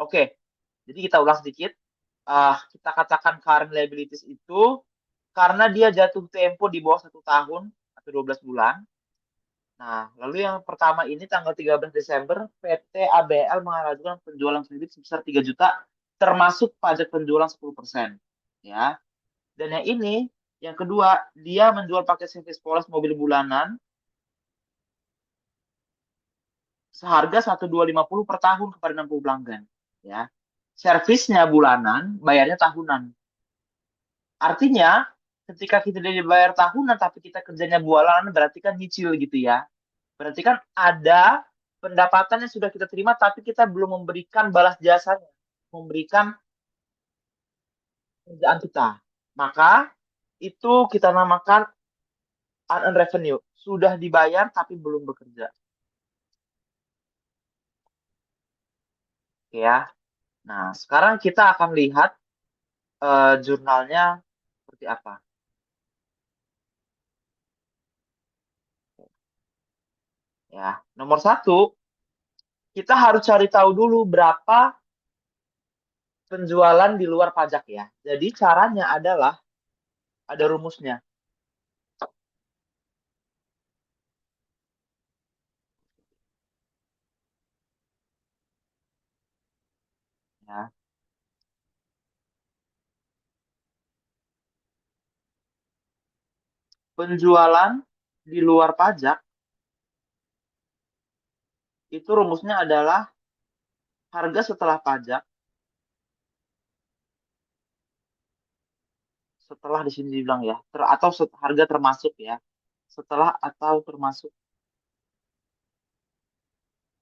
Oke, jadi kita ulang sedikit. Kita katakan current liabilities itu karena dia jatuh tempo di bawah 1 tahun atau 12 bulan. Nah, lalu yang pertama ini tanggal 13 Desember, PT ABL mengajukan penjualan kredit sebesar 3 juta, termasuk pajak penjualan 10%. Ya. Dan yang ini, yang kedua, dia menjual paket servis polis mobil bulanan seharga 1.250 per tahun kepada 60 pelanggan. Ya. Servisnya bulanan, bayarnya tahunan. Artinya, ketika kita tidak dibayar tahunan tapi kita kerjanya bulanan, berarti kan nyicil gitu ya. Berarti kan ada pendapatan yang sudah kita terima tapi kita belum memberikan balas jasanya, memberikan kerjaan kita. Maka itu kita namakan unearned revenue. Sudah dibayar tapi belum bekerja. Oke ya. Nah, sekarang kita akan lihat jurnalnya seperti apa. Ya, nomor satu, kita harus cari tahu dulu berapa penjualan di luar pajak ya. Jadi caranya adalah ada rumusnya. Ya. Penjualan di luar pajak itu rumusnya adalah harga setelah pajak, setelah di sini dibilang ya, atau harga termasuk ya, setelah atau termasuk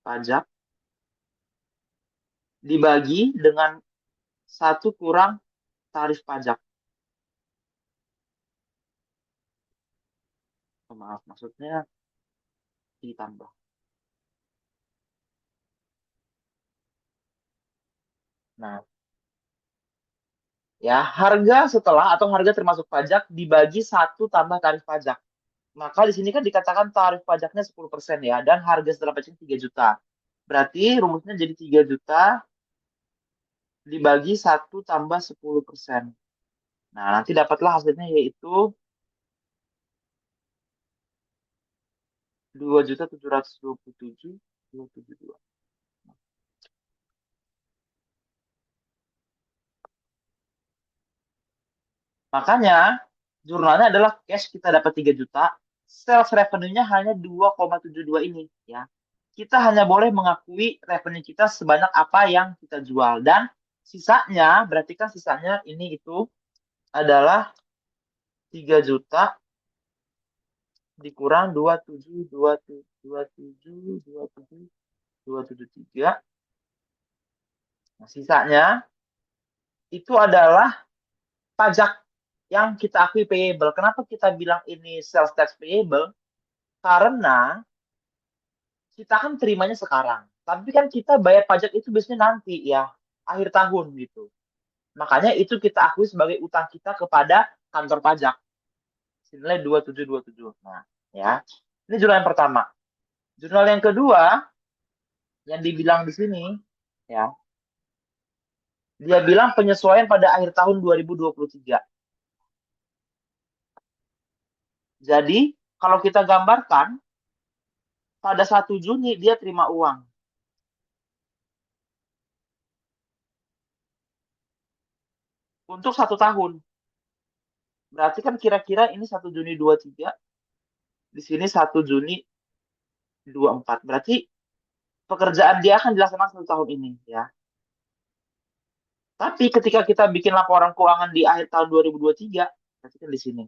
pajak dibagi dengan satu kurang tarif pajak. Oh, maaf, maksudnya ditambah. Nah, ya harga setelah atau harga termasuk pajak dibagi satu tambah tarif pajak. Maka di sini kan dikatakan tarif pajaknya 10% ya, dan harga setelah pajak 3 juta. Berarti rumusnya jadi 3 juta dibagi satu tambah 10%. Nah, nanti dapatlah hasilnya yaitu 2.727.272. Makanya jurnalnya adalah cash kita dapat 3 juta, sales revenue-nya hanya 2,72 ini ya. Kita hanya boleh mengakui revenue kita sebanyak apa yang kita jual, dan sisanya berarti kan sisanya ini itu adalah 3 juta dikurang 27.27.27.27.273. Nah, sisanya itu adalah pajak yang kita akui payable. Kenapa kita bilang ini sales tax payable? Karena kita kan terimanya sekarang. Tapi kan kita bayar pajak itu biasanya nanti ya, akhir tahun gitu. Makanya itu kita akui sebagai utang kita kepada kantor pajak. Nilai 2727. Nah, ya. Ini jurnal yang pertama. Jurnal yang kedua yang dibilang di sini ya, dia bilang penyesuaian pada akhir tahun 2023. Jadi, kalau kita gambarkan pada 1 Juni dia terima uang untuk 1 tahun. Berarti kan kira-kira ini 1 Juni 23, di sini 1 Juni 24. Berarti pekerjaan dia akan dilaksanakan 1 tahun ini ya. Tapi ketika kita bikin laporan keuangan di akhir tahun 2023, berarti kan di sini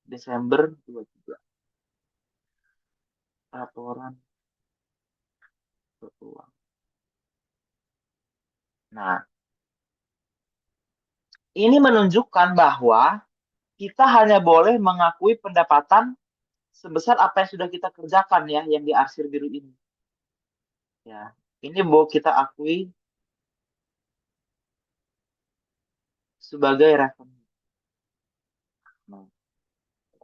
Desember 23, laporan keuangan. Nah, ini menunjukkan bahwa kita hanya boleh mengakui pendapatan sebesar apa yang sudah kita kerjakan ya, yang di arsir biru ini. Ya, ini boleh kita akui sebagai revenue. Nah,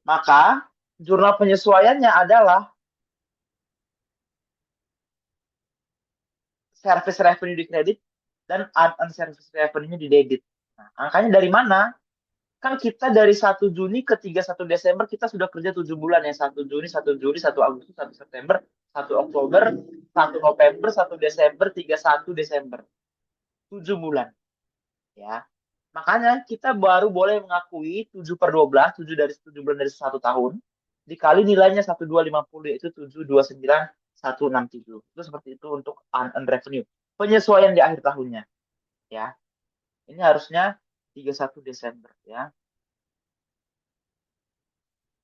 maka jurnal penyesuaiannya adalah service revenue di kredit dan unservice revenue di debit. Nah, angkanya dari mana? Kan kita dari 1 Juni ke 31 Desember kita sudah kerja 7 bulan ya. 1 Juni, 1 Juli, 1 Agustus, 1 September, 1 Oktober, 1 November, 1 Desember, 31 Desember. 7 bulan. Ya. Makanya kita baru boleh mengakui 7/12, 7 bulan dari 1 tahun, dikali nilainya 1250, yaitu 729.167. Itu seperti itu untuk unearned revenue. Penyesuaian di akhir tahunnya. Ya. Ini harusnya 31 Desember. Ya.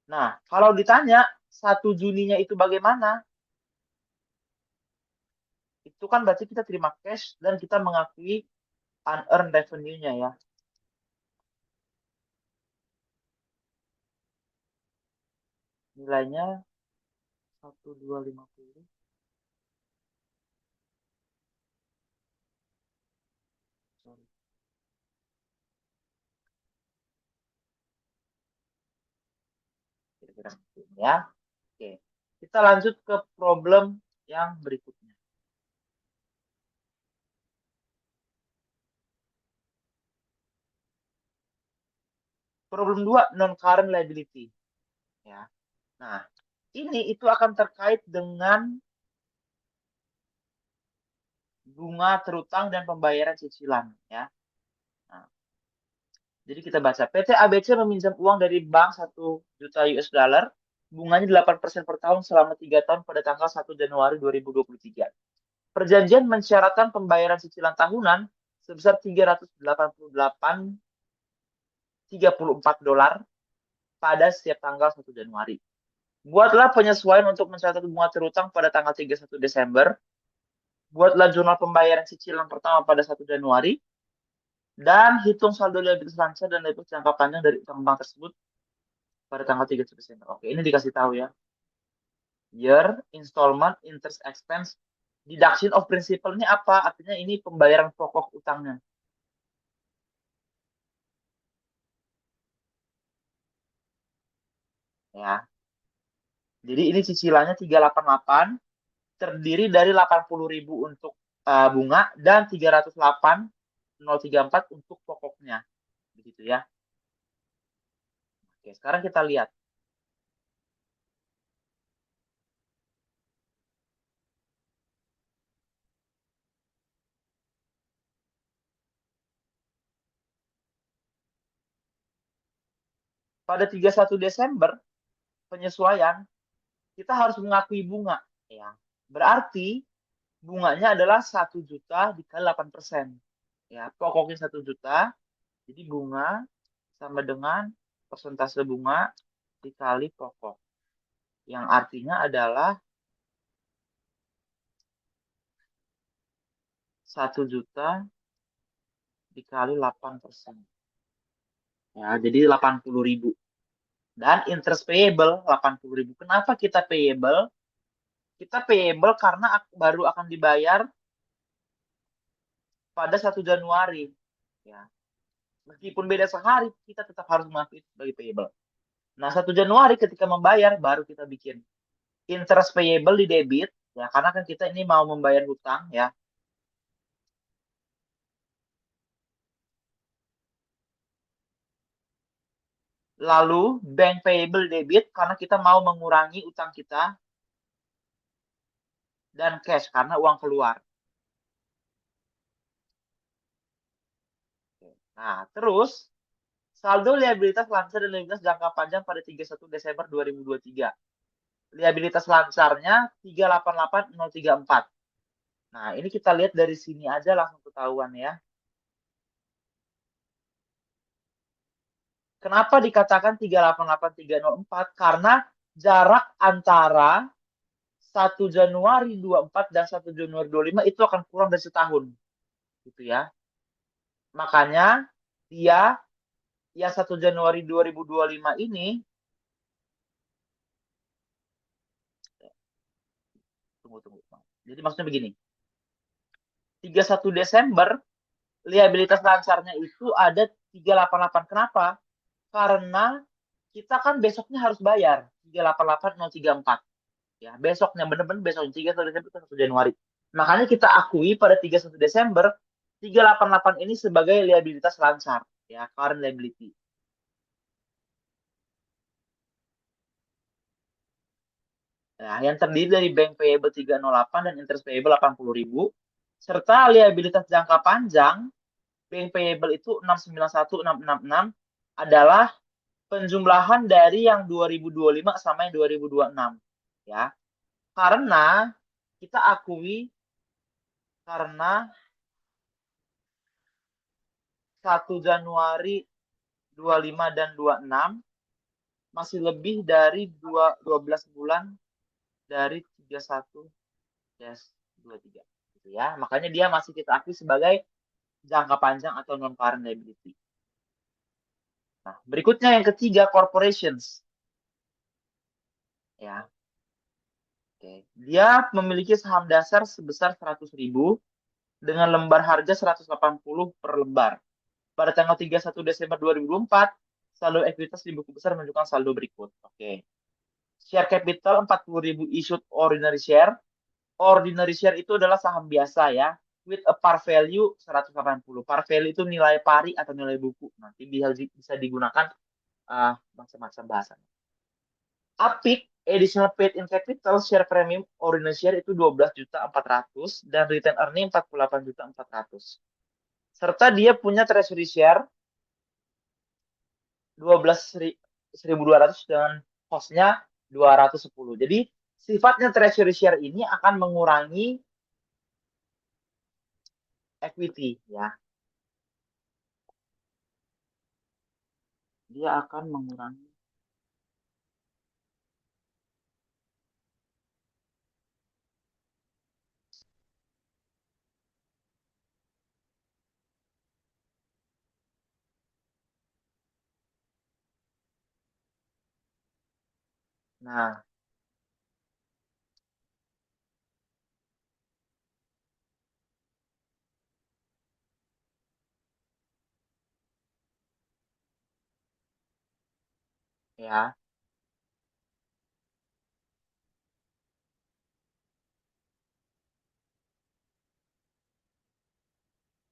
Nah, kalau ditanya 1 Juninya itu bagaimana? Itu kan berarti kita terima cash dan kita mengakui unearned revenue-nya ya. Nilainya 1250. Sorry. Kira-kira seperti ini ya. Oke. Kita lanjut ke problem yang berikutnya. Problem 2, non-current liability. Ya. Nah, ini itu akan terkait dengan bunga terutang dan pembayaran cicilan ya. Nah, jadi kita baca, PT ABC meminjam uang dari bank 1 juta US dollar, bunganya 8% per tahun selama 3 tahun pada tanggal 1 Januari 2023. Perjanjian mensyaratkan pembayaran cicilan tahunan sebesar 388,34 dolar pada setiap tanggal 1 Januari. Buatlah penyesuaian untuk mencatat bunga terutang pada tanggal 31 Desember. Buatlah jurnal pembayaran cicilan pertama pada 1 Januari. Dan hitung saldo liabilitas langsung dan liabilitas jangka panjang dari utang bank tersebut pada tanggal 31 Desember. Oke, ini dikasih tahu ya. Year, installment, interest expense, deduction of principal ini apa? Artinya ini pembayaran pokok utangnya. Ya. Jadi ini cicilannya 388, terdiri dari 80.000 untuk bunga dan 308.034 untuk pokoknya. Begitu ya. Oke, sekarang kita lihat. Pada 31 Desember, penyesuaian, kita harus mengakui bunga. Ya. Berarti bunganya adalah 1 juta dikali 8%. Ya, pokoknya 1 juta, jadi bunga sama dengan persentase bunga dikali pokok. Yang artinya adalah 1 juta dikali 8%. Ya, jadi 80.000. Dan interest payable 80.000. Kenapa kita payable? Kita payable karena baru akan dibayar pada 1 Januari. Ya. Meskipun beda sehari, kita tetap harus mengakui sebagai payable. Nah, 1 Januari ketika membayar, baru kita bikin interest payable di debit. Ya, karena kan kita ini mau membayar hutang ya. Lalu bank payable debit karena kita mau mengurangi utang kita. Dan cash karena uang keluar. Nah, terus saldo liabilitas lansar dan liabilitas jangka panjang pada 31 Desember 2023. Liabilitas lansarnya 388.034. Nah, ini kita lihat dari sini aja langsung ketahuan ya. Kenapa dikatakan 388.304? Karena jarak antara 1 Januari 24 dan 1 Januari 25 itu akan kurang dari setahun. Gitu ya. Makanya dia yang 1 Januari 2025 ini, tunggu. Jadi maksudnya begini, 31 Desember liabilitas lansarnya itu ada 388. Kenapa? Karena kita kan besoknya harus bayar 388.034. Ya, besoknya bener-bener besoknya 31 Desember itu 1 Januari. Makanya kita akui pada 31 Desember 388 ini sebagai liabilitas lancar, ya, current liability. Nah, yang terdiri dari bank payable 308 dan interest payable 80.000 serta liabilitas jangka panjang bank payable itu 691.666 adalah penjumlahan dari yang 2025 sama yang 2026, ya. Karena kita akui karena 1 Januari 25 dan 26 masih lebih dari 12 bulan dari 31-23 gitu ya. Makanya dia masih kita akui sebagai jangka panjang atau non current liability. Nah, berikutnya yang ketiga corporations. Ya. Oke. Dia memiliki saham dasar sebesar 100.000 dengan lembar harga 180 per lembar. Pada tanggal 31 Desember 2024, saldo ekuitas di buku besar menunjukkan saldo berikut. Oke. Share capital 40.000 issued ordinary share. Ordinary share itu adalah saham biasa ya. With a par value 180. Par value itu nilai pari atau nilai buku. Nanti bisa digunakan macam-macam bahasanya. APIC, additional paid in capital, share premium ordinary share itu 12.400.000 dan return earning 48.400.000. Serta dia punya treasury share 12.200 dengan costnya 210. Jadi sifatnya treasury share ini akan mengurangi equity ya. Dia akan mengurangi. Nah, ya.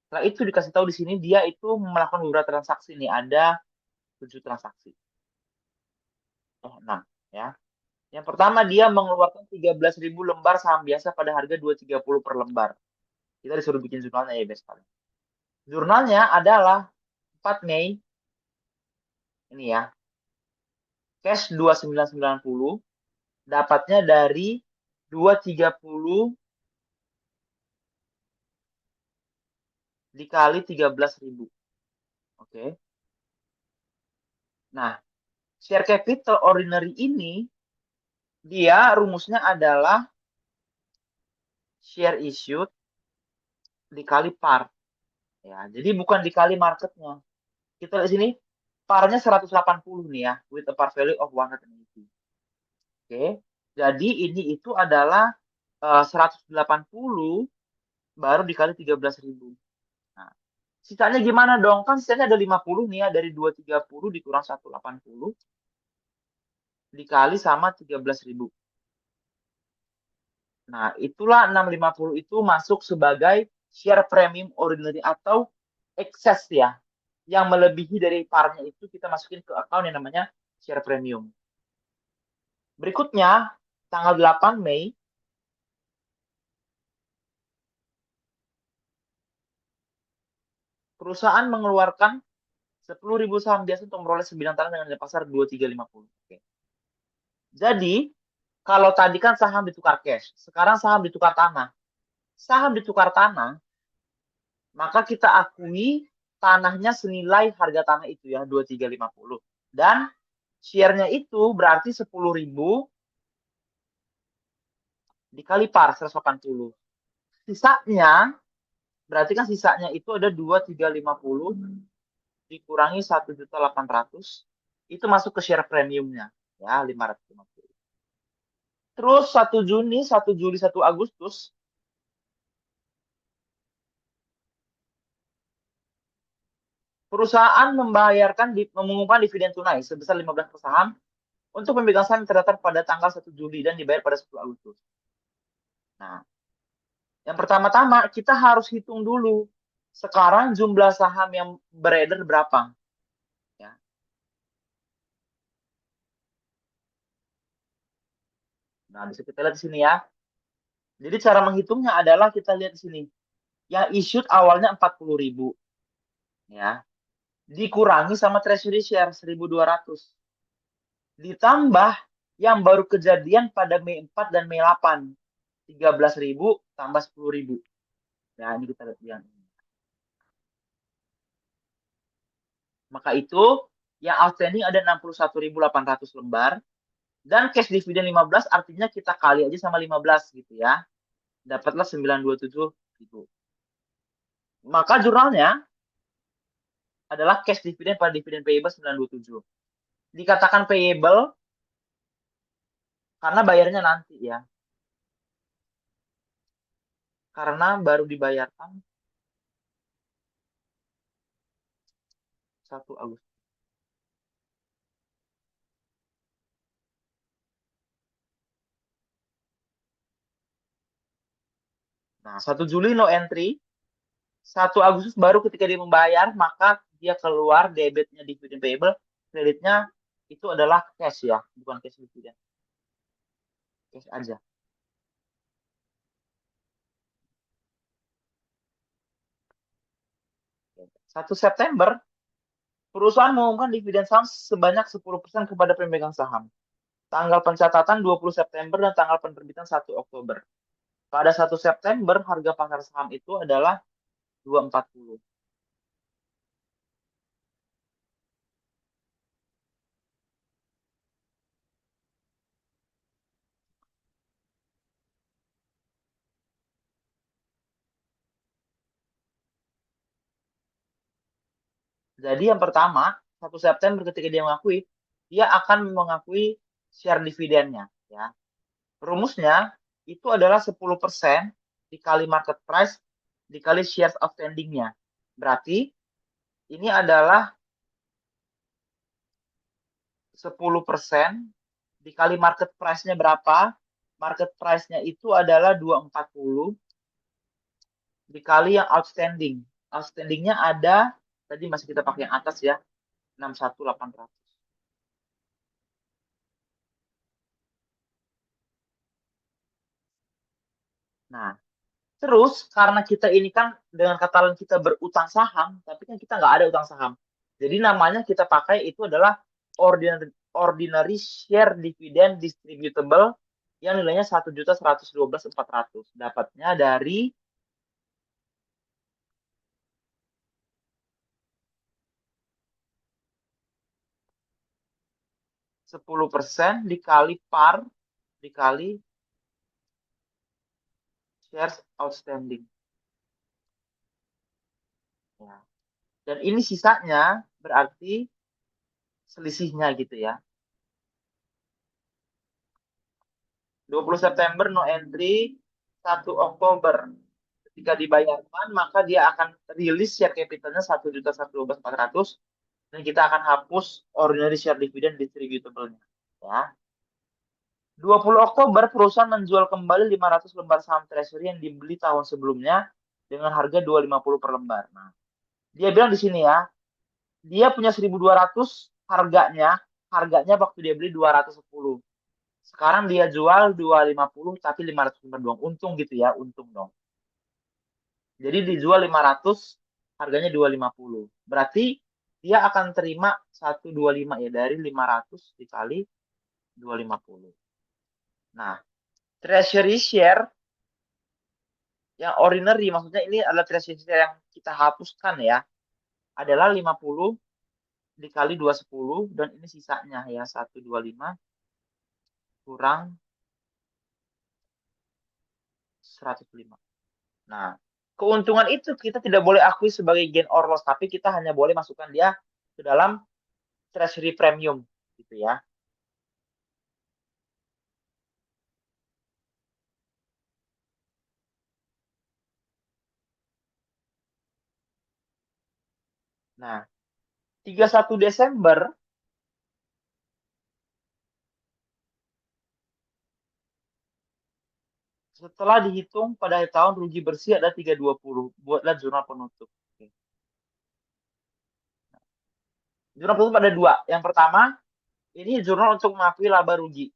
Setelah itu dikasih tahu di sini dia itu melakukan beberapa transaksi nih, ada 7 transaksi. 6 ya. Yang pertama dia mengeluarkan 13.000 lembar saham biasa pada harga 230 per lembar. Kita disuruh bikin jurnalnya ya guys. Jurnalnya adalah 4 Mei ini ya. Cash 2990 dapatnya dari 230 dikali 13.000. Oke. Nah, share capital ordinary ini dia rumusnya adalah share issued dikali par. Ya, jadi bukan dikali marketnya. Kita lihat sini, parnya 180 nih ya, with a par value of 180. Oke, jadi ini itu adalah 180 baru dikali 13.000. Nah, sisanya gimana dong? Kan sisanya ada 50 nih ya, dari 230 dikurang 180 dikali sama 13.000. Nah, itulah 650 itu masuk sebagai share premium ordinary atau excess ya. Yang melebihi dari parnya itu kita masukin ke account yang namanya share premium. Berikutnya, tanggal 8 Mei, perusahaan mengeluarkan 10.000 saham biasa untuk memperoleh 9 tanah dengan nilai pasar 2350. Oke. Jadi, kalau tadi kan saham ditukar cash, sekarang saham ditukar tanah. Saham ditukar tanah, maka kita akui tanahnya senilai harga tanah itu ya, 2350. Dan share-nya itu berarti 10.000 dikali par 180. Sisanya, berarti kan sisanya itu ada 2.350 dikurangi 1.800.000 itu masuk ke share premiumnya ya 550. Terus 1 Juni, 1 Juli, 1 Agustus perusahaan mengumumkan dividen tunai sebesar 15 per saham untuk pemegang saham yang terdaftar pada tanggal 1 Juli dan dibayar pada 10 Agustus. Nah, Yang pertama-tama kita harus hitung dulu sekarang jumlah saham yang beredar berapa, ya. Nah, bisa kita lihat di sini ya. Jadi cara menghitungnya adalah kita lihat di sini. Yang issued awalnya 40.000, ya. Dikurangi sama treasury share 1.200. Ditambah yang baru kejadian pada Mei 4 dan Mei 8. 13.000 tambah 10.000. Nah, ini kita lihat yang ini. Maka itu yang outstanding ada 61.800 lembar. Dan cash dividend 15 artinya kita kali aja sama 15 gitu ya. Dapatlah 927 gitu. Maka jurnalnya adalah cash dividend pada dividend payable 927. Dikatakan payable karena bayarnya nanti ya. Karena baru dibayarkan 1 Agustus. Nah, 1 Juli no entry, 1 Agustus baru ketika dia membayar, maka dia keluar debitnya dividend payable, kreditnya itu adalah cash ya, bukan cash dividend. Cash aja. 1 September, perusahaan mengumumkan dividen saham sebanyak 10% kepada pemegang saham. Tanggal pencatatan 20 September dan tanggal penerbitan 1 Oktober. Pada 1 September, harga pasar saham itu adalah 240. Jadi yang pertama, 1 September ketika dia mengakui, dia akan mengakui share dividennya. Ya. Rumusnya itu adalah 10% dikali market price dikali shares outstanding-nya. Berarti ini adalah 10% dikali market price-nya berapa? Market price-nya itu adalah 240 dikali yang outstanding. Outstanding-nya ada, tadi masih kita pakai yang atas ya, 61.800. Nah, terus karena kita ini kan dengan kata lain kita berutang saham, tapi kan kita nggak ada utang saham. Jadi namanya kita pakai itu adalah ordinary share dividend distributable yang nilainya 1.112.400. Dapatnya dari 10% dikali par dikali shares outstanding. Ya. Dan ini sisanya berarti selisihnya gitu ya. 20 September no entry, 1 Oktober. Ketika dibayarkan, maka dia akan rilis share capitalnya 1.112.400 dan kita akan hapus ordinary share dividend distributable-nya. Ya. 20 Oktober perusahaan menjual kembali 500 lembar saham treasury yang dibeli tahun sebelumnya dengan harga 250 per lembar. Nah, dia bilang di sini ya, dia punya 1.200 harganya, harganya waktu dia beli 210. Sekarang dia jual 250 tapi 500 lembar doang. Untung gitu ya, untung dong. Jadi dijual 500, harganya 250. Berarti dia akan terima 125 ya dari 500 dikali 250. Nah, treasury share yang ordinary maksudnya ini adalah treasury share yang kita hapuskan ya. Adalah 50 dikali 210 dan ini sisanya ya 125 kurang 105. Nah, keuntungan itu kita tidak boleh akui sebagai gain or loss, tapi kita hanya boleh masukkan dia ke dalam treasury premium gitu ya. Nah, 31 Desember Setelah dihitung pada akhir tahun rugi bersih ada 320. Buatlah jurnal penutup. Oke. Jurnal penutup ada dua. Yang pertama, ini jurnal untuk mengakui laba rugi.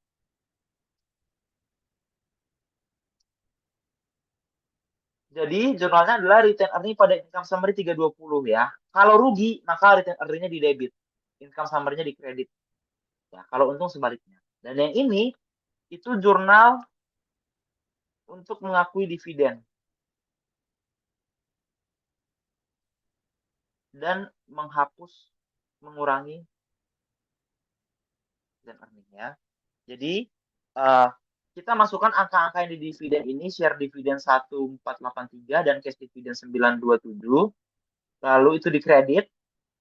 Jadi jurnalnya adalah return earning pada income summary 320 ya. Kalau rugi, maka return earningnya di debit. Income summary-nya di kredit. Ya, kalau untung sebaliknya. Dan yang ini, itu jurnal untuk mengakui dividen. Dan mengurangi return earning ya. Jadi, uh, kita masukkan angka-angka yang di dividen ini, share dividen 1483 dan cash dividen 927. Lalu itu dikredit,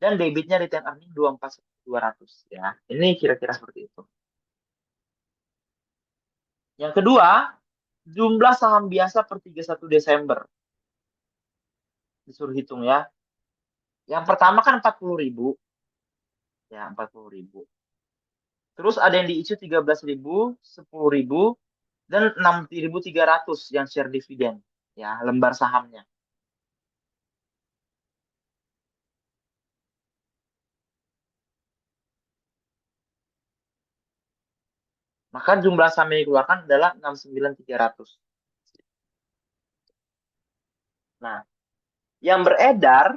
dan debitnya return earning 24200 ya. Ini kira-kira seperti itu. Yang kedua, jumlah saham biasa per 31 Desember. Disuruh hitung ya. Yang pertama kan 40.000. Ya, 40.000. Terus ada yang diisi 13.000, 10.000, dan 6.300 yang share dividen. Ya, lembar sahamnya. Maka jumlah saham yang dikeluarkan adalah 69.300. Nah, yang beredar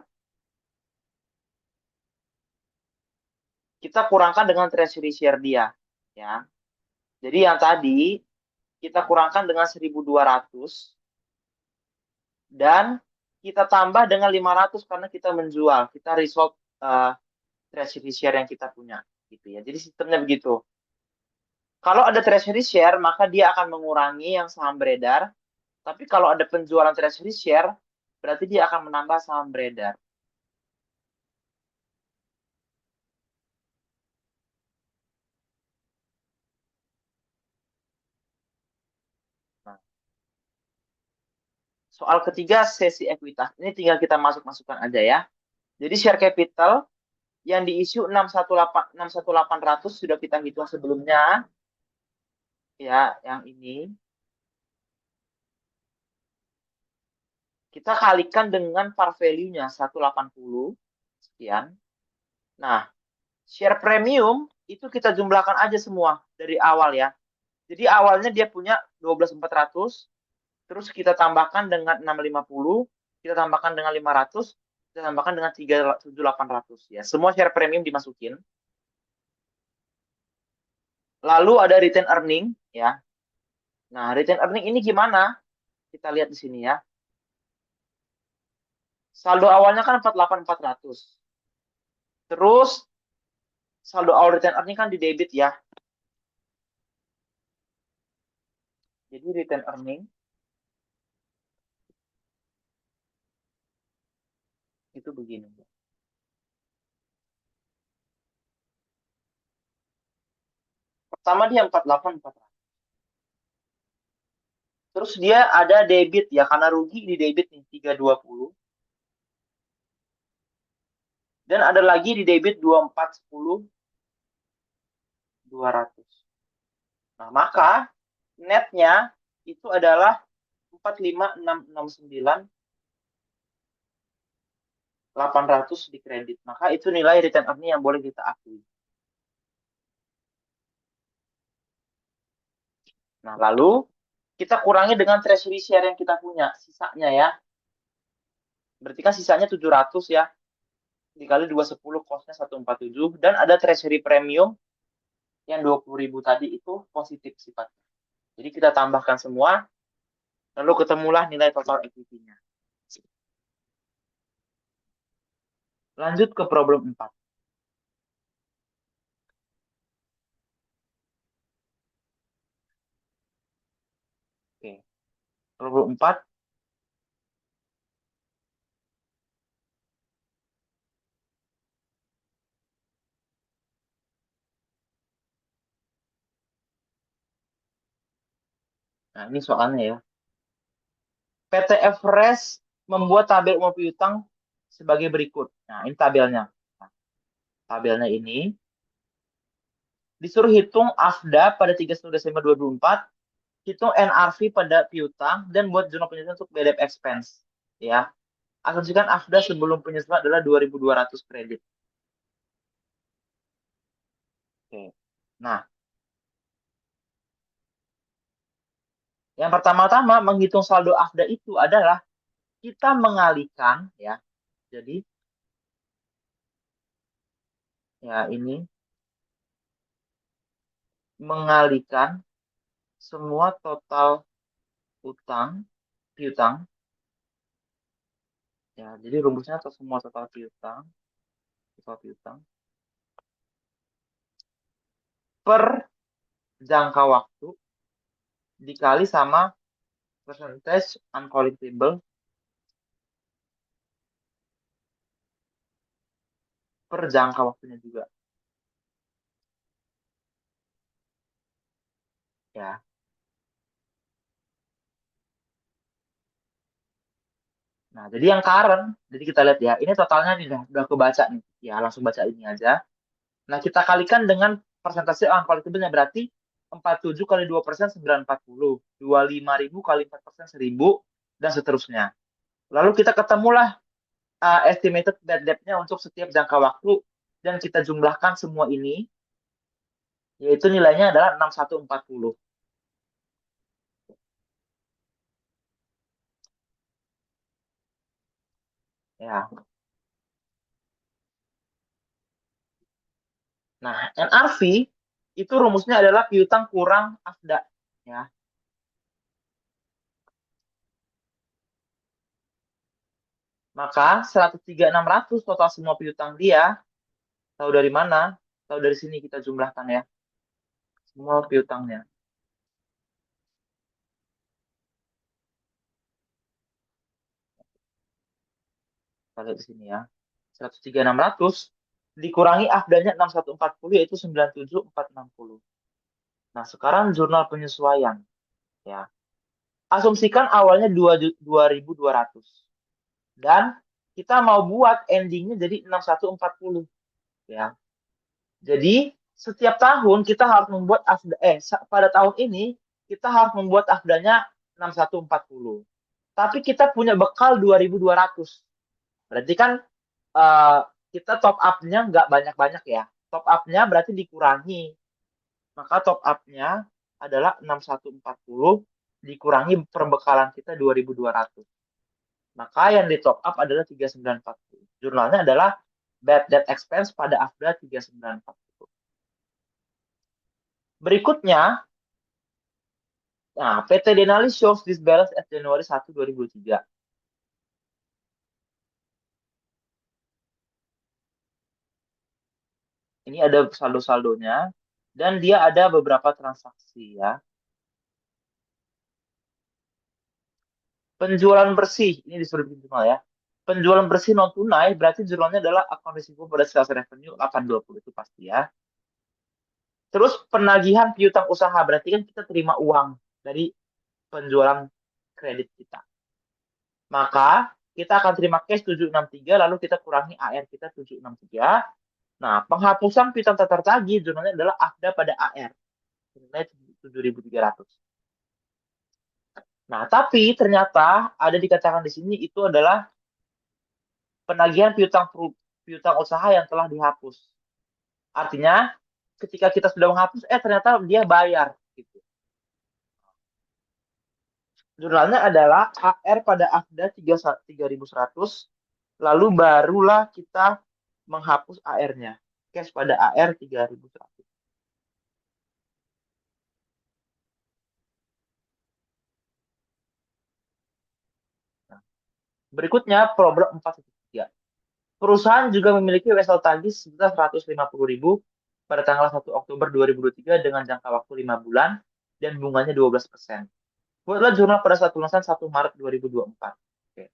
kita kurangkan dengan treasury share dia, ya. Jadi yang tadi kita kurangkan dengan 1.200 dan kita tambah dengan 500 karena kita menjual, kita resolve treasury share yang kita punya, gitu ya. Jadi sistemnya begitu. Kalau ada treasury share, maka dia akan mengurangi yang saham beredar. Tapi kalau ada penjualan treasury share, berarti dia akan menambah saham beredar. Nah, soal ketiga, sesi ekuitas. Ini tinggal kita masuk-masukkan aja ya. Jadi share capital yang diisi 61800 sudah kita hitung sebelumnya. Ya, yang ini. Kita kalikan dengan par value-nya 180 sekian. Nah, share premium itu kita jumlahkan aja semua dari awal ya. Jadi awalnya dia punya 12.400, terus kita tambahkan dengan 650, kita tambahkan dengan 500, kita tambahkan dengan 3.800 ya. Semua share premium dimasukin. Lalu ada return earning ya. Nah, return earning ini gimana? Kita lihat di sini ya. Saldo awalnya kan 48.400. Terus saldo awal return earning kan di debit ya. Jadi return earning itu begini. Pertama dia 48.400. Terus dia ada debit ya, karena rugi di debit nih 320. Dan ada lagi di debit 2410 200. Nah, maka netnya itu adalah 45669 800 di kredit. Maka itu nilai return earning yang boleh kita akui. Nah, lalu kita kurangi dengan treasury share yang kita punya, sisanya ya. Berarti kan sisanya 700 ya. Dikali 210 costnya 147. Dan ada treasury premium yang 20.000 tadi itu positif sifatnya. Jadi kita tambahkan semua, lalu ketemulah nilai total equity-nya. Lanjut ke problem 4. Oke. Problem 4. Nah, ini soalnya ya. PT Everest membuat tabel umum piutang sebagai berikut. Nah, ini tabelnya. Nah, tabelnya ini disuruh hitung AFDA pada 31 Desember 2024 hitung NRV pada piutang, dan buat jurnal penyesuaian untuk BDF expense. Ya, asumsikan AFDA sebelum penyesuaian adalah 2.200 kredit. Oke. Nah, yang pertama-tama menghitung saldo AFDA itu adalah kita mengalihkan, ya. Jadi, ya ini mengalihkan semua total utang, piutang, ya. Jadi rumusnya semua total piutang per jangka waktu dikali sama percentage uncollectible per jangka waktunya juga, ya. Nah, jadi yang current, jadi kita lihat ya, ini totalnya nih udah kebaca nih. Ya, langsung baca ini aja. Nah, kita kalikan dengan persentase uncollectible-nya, berarti 47 kali 2% 940, 25.000 kali 4% 1.000, dan seterusnya. Lalu kita ketemulah estimated bad debt-nya untuk setiap jangka waktu, dan kita jumlahkan semua ini, yaitu nilainya adalah 6140. Ya. Nah, NRV itu rumusnya adalah piutang kurang AFDA. Ya. Maka 103.600 total semua piutang dia, tahu dari mana? Tahu dari sini kita jumlahkan ya. Semua piutangnya. Kita lihat di sini ya. 103.600 dikurangi AFDA-nya 6140, yaitu 97.460. Nah, sekarang jurnal penyesuaian ya. Asumsikan awalnya 2.200 dan kita mau buat endingnya jadi 6140 ya. Jadi setiap tahun kita harus membuat AFDA, pada tahun ini kita harus membuat AFDA-nya 6140. Tapi kita punya bekal 2.200. Berarti kan eh, kita top up-nya nggak banyak-banyak ya. Top up-nya berarti dikurangi. Maka top up-nya adalah 6140 dikurangi perbekalan kita 2.200. Maka yang di top up adalah 3940. Jurnalnya adalah bad debt expense pada AFDA 3940. Berikutnya, nah, PT Denali shows this balance at Januari 1, 2003. Ini ada saldo-saldonya dan dia ada beberapa transaksi ya. Penjualan bersih, ini disuruh bikin jurnal ya. Penjualan bersih non tunai berarti jurnalnya adalah account receivable pada sales revenue 820 itu pasti ya. Terus penagihan piutang usaha berarti kan kita terima uang dari penjualan kredit kita. Maka kita akan terima cash 763 lalu kita kurangi AR kita 763. Nah, penghapusan piutang tak tertagih jurnalnya adalah AFDA pada AR. Nilai 7.300. Nah, tapi ternyata ada dikatakan di sini itu adalah penagihan piutang piutang usaha yang telah dihapus. Artinya, ketika kita sudah menghapus, ternyata dia bayar. Gitu. Jurnalnya adalah AR pada AFDA 3.100, lalu barulah kita menghapus AR-nya. Cash pada AR 3.100. Nah, berikutnya, problem 4.3. Perusahaan juga memiliki wesel tagih sebesar 150.000 pada tanggal 1 Oktober 2023 dengan jangka waktu 5 bulan dan bunganya 12%. Buatlah jurnal pada saat lunasan 1 Maret 2024. Oke.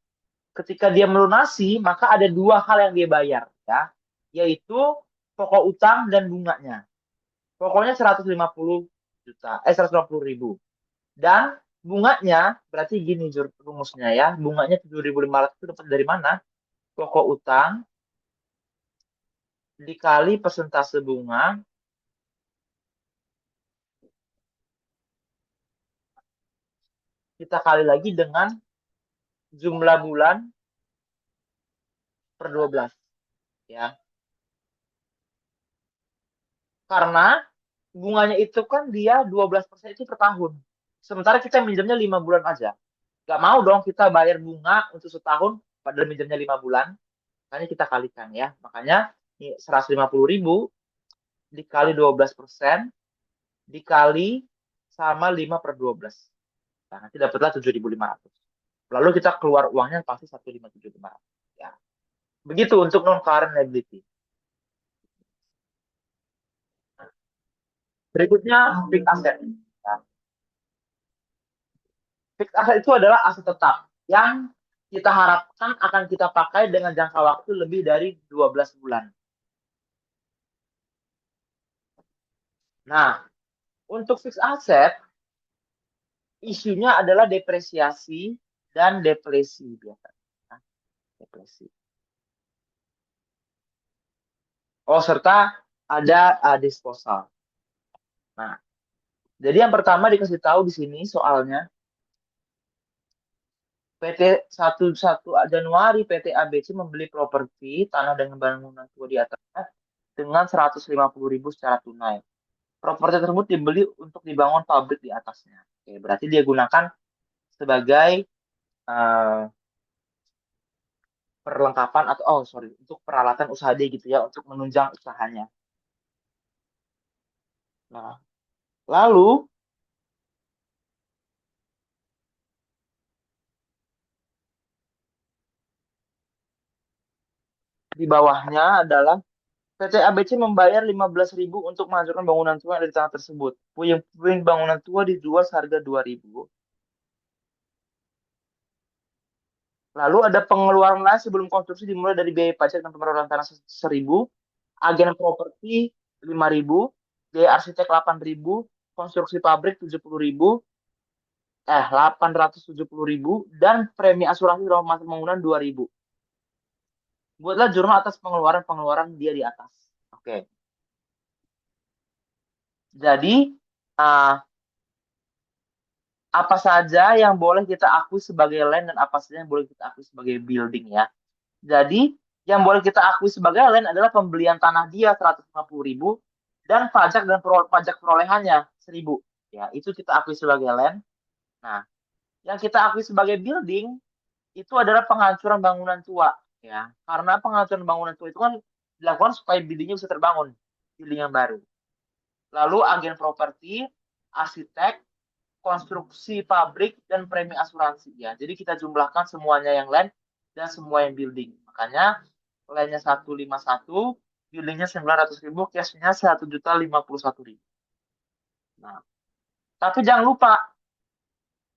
Ketika dia melunasi, maka ada dua hal yang dia bayar, ya, yaitu pokok utang dan bunganya. Pokoknya 150 juta, 150.000. Dan bunganya, berarti gini rumusnya ya, bunganya 7.500 itu dapat dari mana? Pokok utang dikali persentase bunga kita kali lagi dengan jumlah bulan per 12 ya. Karena bunganya itu kan dia 12% itu per tahun. Sementara kita minjamnya 5 bulan aja. Gak mau dong kita bayar bunga untuk setahun padahal minjamnya 5 bulan. Makanya kita kalikan ya. Makanya ini 150.000 dikali 12% dikali sama 5 per 12. Nah, nanti dapatlah 7.500. Lalu kita keluar uangnya pasti 157.500. Ya. Begitu untuk non-current liability. Berikutnya fixed asset. Ya. Fixed asset itu adalah aset tetap yang kita harapkan akan kita pakai dengan jangka waktu lebih dari 12 bulan. Nah, untuk fixed asset, isunya adalah depresiasi dan depresi biasanya. Nah, depresi. Oh, serta ada disposal. Nah, jadi yang pertama dikasih tahu di sini soalnya PT 1 Januari PT ABC membeli properti tanah dengan bangunan tua di atasnya dengan 150.000 secara tunai. Properti tersebut dibeli untuk dibangun pabrik di atasnya. Oke, berarti dia gunakan sebagai eh, perlengkapan atau sorry untuk peralatan usaha dia gitu ya untuk menunjang usahanya. Nah, lalu di bawahnya adalah PT ABC membayar 15.000 untuk menghancurkan bangunan tua yang ada di tanah tersebut. Puing-puing bangunan tua dijual seharga 2.000. Lalu ada pengeluaran lain sebelum konstruksi dimulai dari biaya pajak dan pemrograman tanah 1.000, agen properti 5.000, biaya arsitek 8.000, konstruksi pabrik 70.000, 870.000, dan premi asuransi dalam masa pembangunan 2.000. Buatlah jurnal atas pengeluaran-pengeluaran dia di atas. Oke. Jadi, uh, apa saja yang boleh kita akui sebagai land dan apa saja yang boleh kita akui sebagai building ya. Jadi, yang boleh kita akui sebagai land adalah pembelian tanah dia 150.000 dan pajak perolehannya 1.000. Ya, itu kita akui sebagai land. Nah, yang kita akui sebagai building itu adalah penghancuran bangunan tua ya. Karena penghancuran bangunan tua itu kan dilakukan supaya buildingnya bisa terbangun, building yang baru. Lalu agen properti, arsitek, konstruksi pabrik, dan premi asuransi ya. Jadi kita jumlahkan semuanya yang land dan semua yang building. Makanya landnya 151, buildingnya 900.000, cashnya 1.051.000. Nah, tapi jangan lupa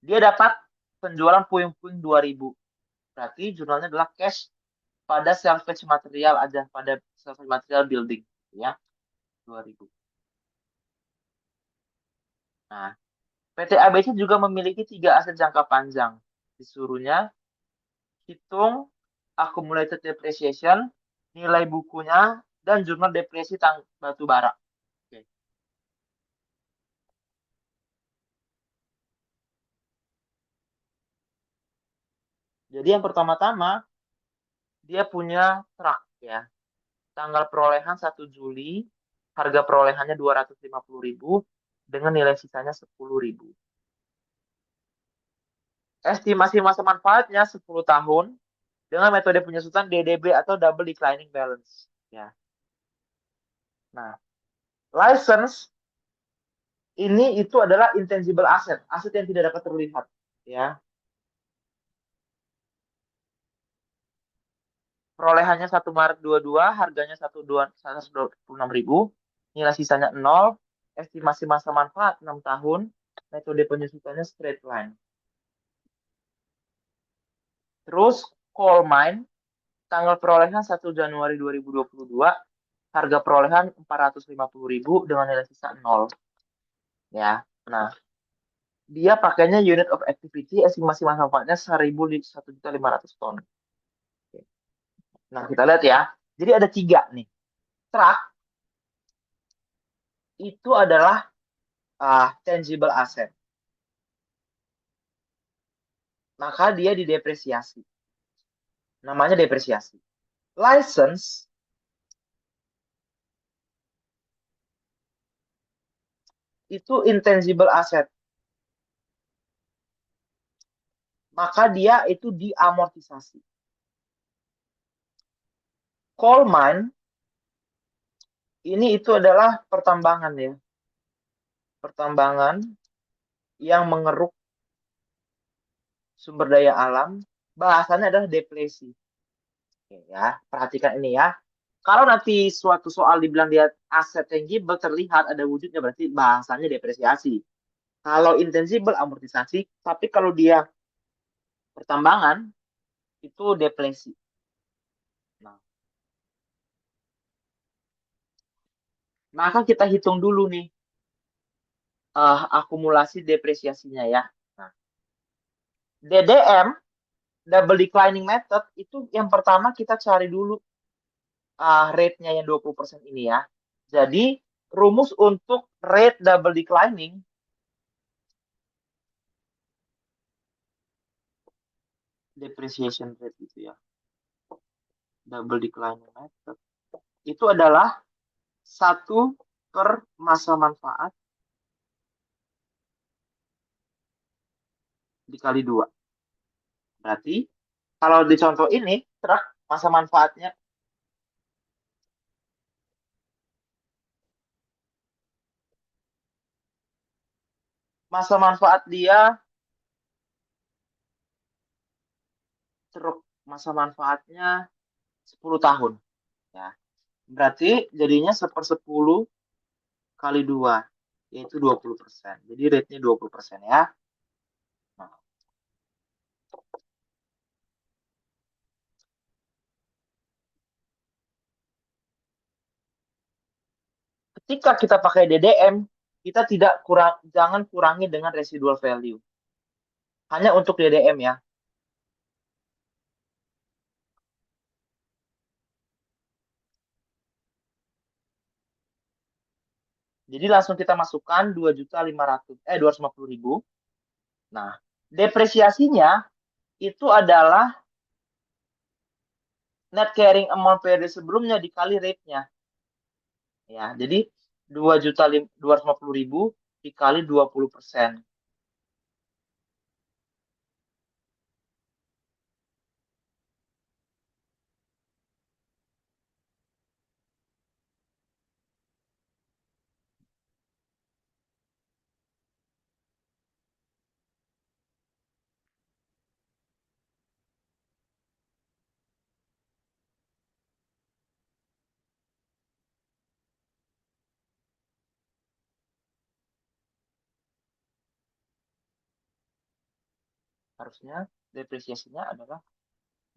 dia dapat penjualan puing-puing 2.000. Berarti jurnalnya adalah cash pada salvage material aja, pada salvage material building ya, 2.000. Nah, PT ABC juga memiliki 3 aset jangka panjang. Disuruhnya hitung accumulated depreciation, nilai bukunya, dan jurnal depresi batu bara. Oke. Jadi yang pertama-tama dia punya truk ya. Tanggal perolehan 1 Juli, harga perolehannya 250.000 dengan nilai sisanya 10.000. Estimasi masa manfaatnya 10 tahun dengan metode penyusutan DDB atau Double Declining Balance. Ya. Nah, license ini itu adalah intangible asset, aset yang tidak dapat terlihat. Ya, perolehannya 1 Maret 22, harganya 126.000, nilai sisanya 0, estimasi masa manfaat 6 tahun, metode penyusutannya straight line. Terus coal mine, tanggal perolehan 1 Januari 2022, harga perolehan 450.000 dengan nilai sisa 0. Ya, nah dia pakainya unit of activity, estimasi masa manfaatnya 1.500 ton. Nah kita lihat ya, jadi ada 3 nih. Truk itu adalah tangible asset. maka dia didepresiasi. Namanya depresiasi. License itu intangible asset, maka dia itu diamortisasi. Coal mine ini itu adalah pertambangan ya, pertambangan yang mengeruk sumber daya alam, bahasanya adalah depresi. Oke, ya, perhatikan ini ya. Kalau nanti suatu soal dibilang dia aset tangible terlihat ada wujudnya, berarti bahasanya depresiasi. Kalau intangible amortisasi, tapi kalau dia pertambangan itu depresi. Nah, maka kita hitung dulu nih akumulasi depresiasinya ya. Nah, DDM double declining method itu yang pertama kita cari dulu rate-nya yang 20% ini ya. Jadi rumus untuk rate double declining depreciation rate itu ya. Double declining method itu adalah 1 per masa manfaat dikali 2. Berarti kalau di contoh ini truk masa manfaatnya masa manfaat dia truk masa manfaatnya 10 tahun ya. Berarti jadinya 1/10 kali 2 yaitu 20%. Jadi rate-nya 20% ya. Nah, ketika kita pakai DDM, kita tidak jangan kurangi dengan residual value. Hanya untuk DDM ya. Jadi langsung kita masukkan 2.500.000 Nah, depresiasinya itu adalah net carrying amount periode sebelumnya dikali rate-nya. Ya, jadi 2.250.000 dikali 20%. Harusnya depresiasinya adalah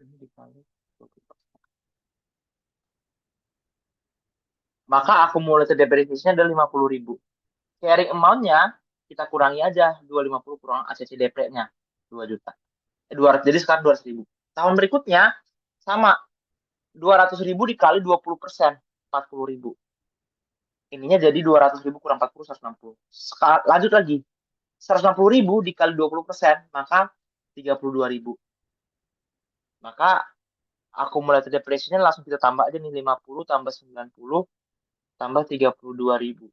ini dikali 20%. Maka akumulated depreciation adalah 50.000. Carrying amount-nya kita kurangi aja 250 kurang ACC depre-nya 2 juta. 200, jadi sekarang 200.000. Tahun berikutnya sama 200.000 dikali 20%, 40.000. Ininya jadi 200.000 kurang 40, 160. Lanjut lagi. 160.000 dikali 20%, maka 32.000. Maka akumulated depreciation langsung kita tambah aja nih 50 tambah 90 tambah 32.000.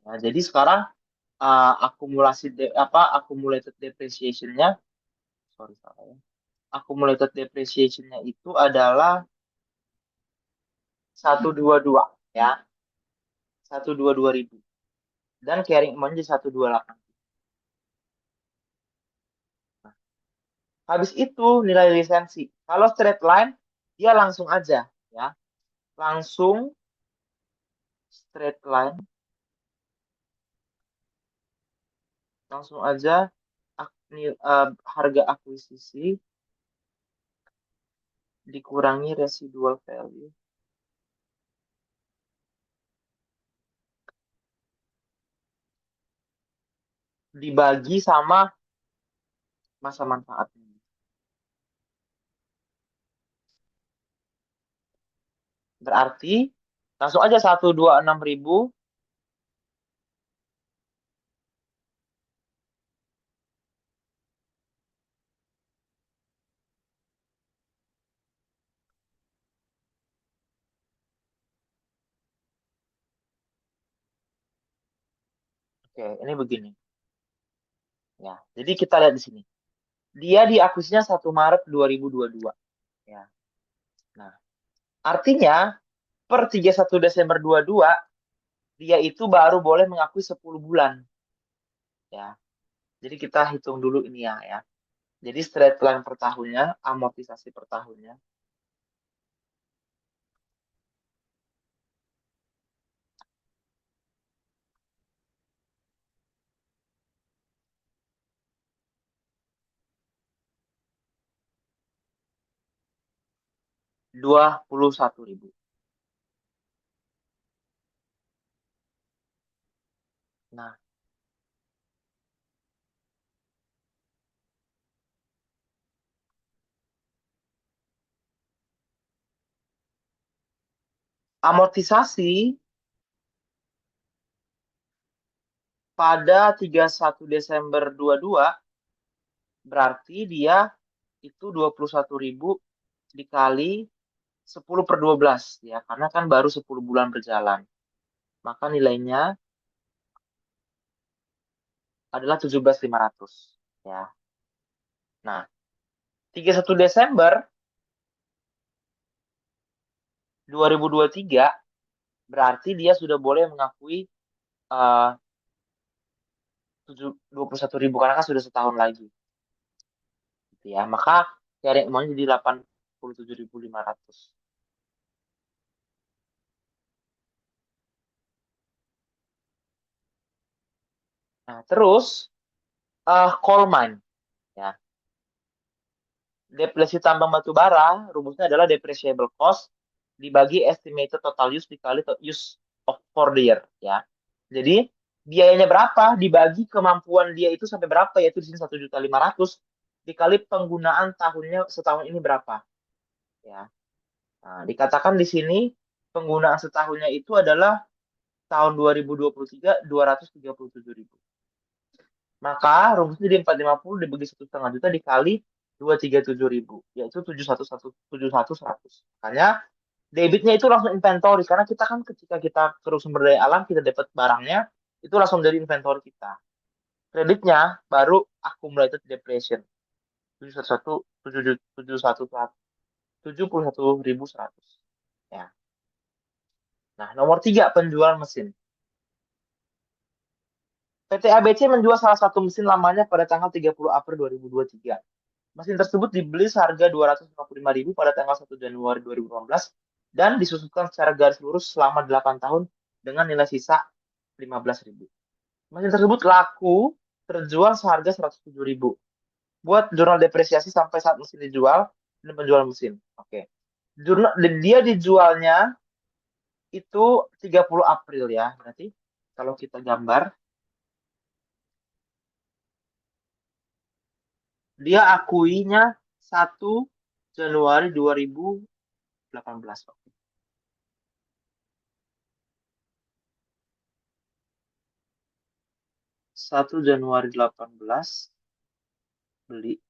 Nah, jadi sekarang accumulated depreciation-nya sorry salah ya. Accumulated depreciation-nya itu adalah 122 ya. 122.000 dan carrying amount-nya 128. Nah, habis itu nilai lisensi. Kalau straight line dia langsung aja ya. Langsung straight line langsung aja harga akuisisi dikurangi residual value dibagi sama masa manfaatnya. Berarti langsung aja 126.000. Oke, ini begini. Ya, jadi kita lihat di sini. Dia diakuisinya 1 Maret 2022. Ya. Nah, artinya per 31 Desember 22 dia itu baru boleh mengakui 10 bulan. Ya. Jadi kita hitung dulu ini ya. Jadi straight line per tahunnya, amortisasi per tahunnya 21.000. Nah, amortisasi pada 31 Desember 22 berarti dia itu 21.000 dikali 10/12 ya, karena kan baru 10 bulan berjalan. Maka nilainya adalah 17.500 ya. Nah, 31 Desember 2023 berarti dia sudah boleh mengakui eh 21.000 karena kan sudah setahun lagi gitu ya. Maka cari uangnya jadi 87.500. Nah, terus coal mine ya. Depresiasi tambang batu bara rumusnya adalah depreciable cost dibagi estimated total use dikali use of for the year ya. Jadi biayanya berapa dibagi kemampuan dia itu sampai berapa, yaitu di sini 1.500.000 dikali penggunaan tahunnya setahun ini berapa ya. Nah, dikatakan di sini penggunaan setahunnya itu adalah tahun 2023 237.000. Maka rumusnya jadi 450 dibagi 1,5 juta dikali 237.000, yaitu 711 Makanya debitnya itu langsung inventory, karena kita kan ketika kita ke sumber daya alam kita dapat barangnya itu langsung dari inventory kita. Kreditnya baru accumulated depreciation 71.100 ya. Nah, nomor 3 penjualan mesin. PT ABC menjual salah satu mesin lamanya pada tanggal 30 April 2023. Mesin tersebut dibeli seharga 255.000 pada tanggal 1 Januari 2018 dan disusunkan secara garis lurus selama 8 tahun dengan nilai sisa 15.000. Mesin tersebut laku terjual seharga 107.000. Buat jurnal depresiasi sampai saat mesin dijual dan penjualan mesin. Oke. Jurnal dia dijualnya itu 30 April ya. Berarti kalau kita gambar, dia akuinya 1 Januari 2018. 1 Januari 18 beli.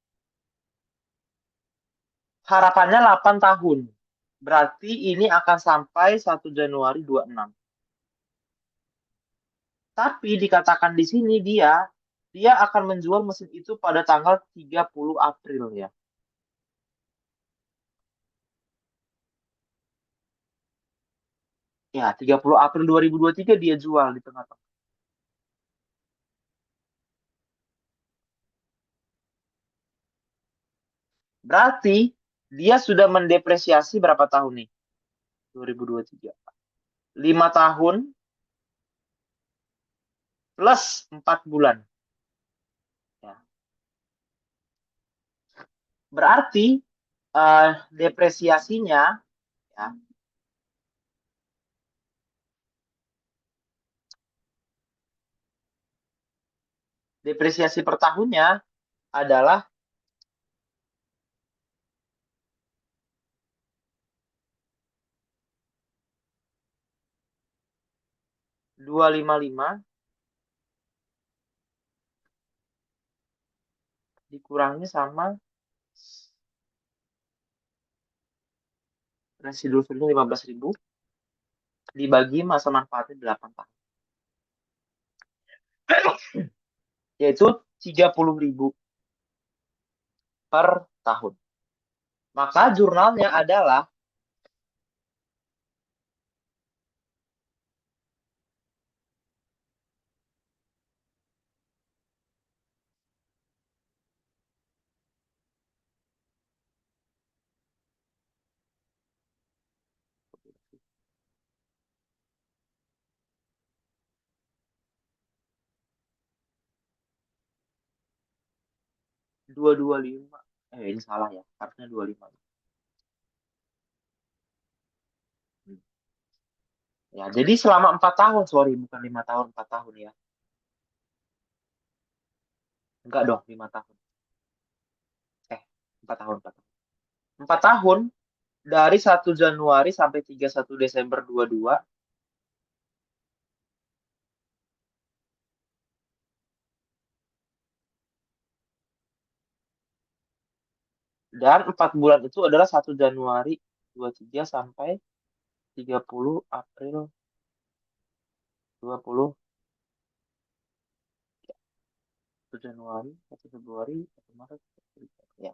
Harapannya 8 tahun. Berarti ini akan sampai 1 Januari 26. Tapi dikatakan di sini dia akan menjual mesin itu pada tanggal 30 April ya. Ya, 30 April 2023 dia jual di tengah-tengah. Berarti dia sudah mendepresiasi berapa tahun nih? 2023. 5 tahun plus 4 bulan. Ya. Berarti depresiasinya ya, depresiasi per tahunnya adalah 255 dikurangi sama residu value 15.000 dibagi masa manfaatnya 8 tahun. Yaitu 30.000 per tahun. Maka jurnalnya adalah dua dua lima. Ini salah ya, harusnya 25. Ya, jadi selama 4 tahun, sorry, bukan 5 tahun, 4 tahun ya. Enggak dong, 5 tahun. 4 tahun, 4 tahun. 4 tahun dari 1 Januari sampai 31 Desember 22 dan 4 bulan itu adalah 1 Januari 23 sampai 30 April 20. 1 Januari, 1 Februari, 1 Maret, ya.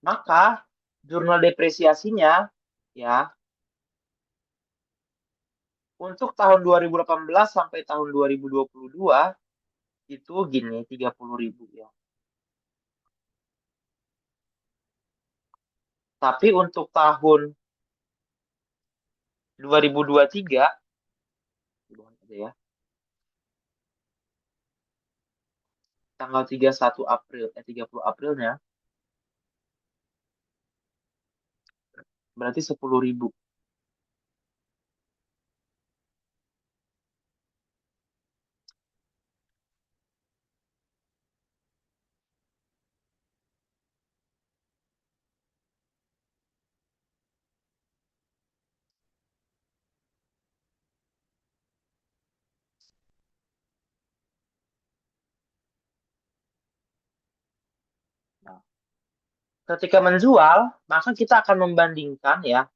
Maka jurnal depresiasinya ya untuk tahun 2018 sampai tahun 2022 itu gini 30.000 ya. Tapi untuk tahun 2023 aja ya. Tanggal 31 April 30 Aprilnya berarti 10.000. Nah, ketika menjual, maka kita akan membandingkan ya,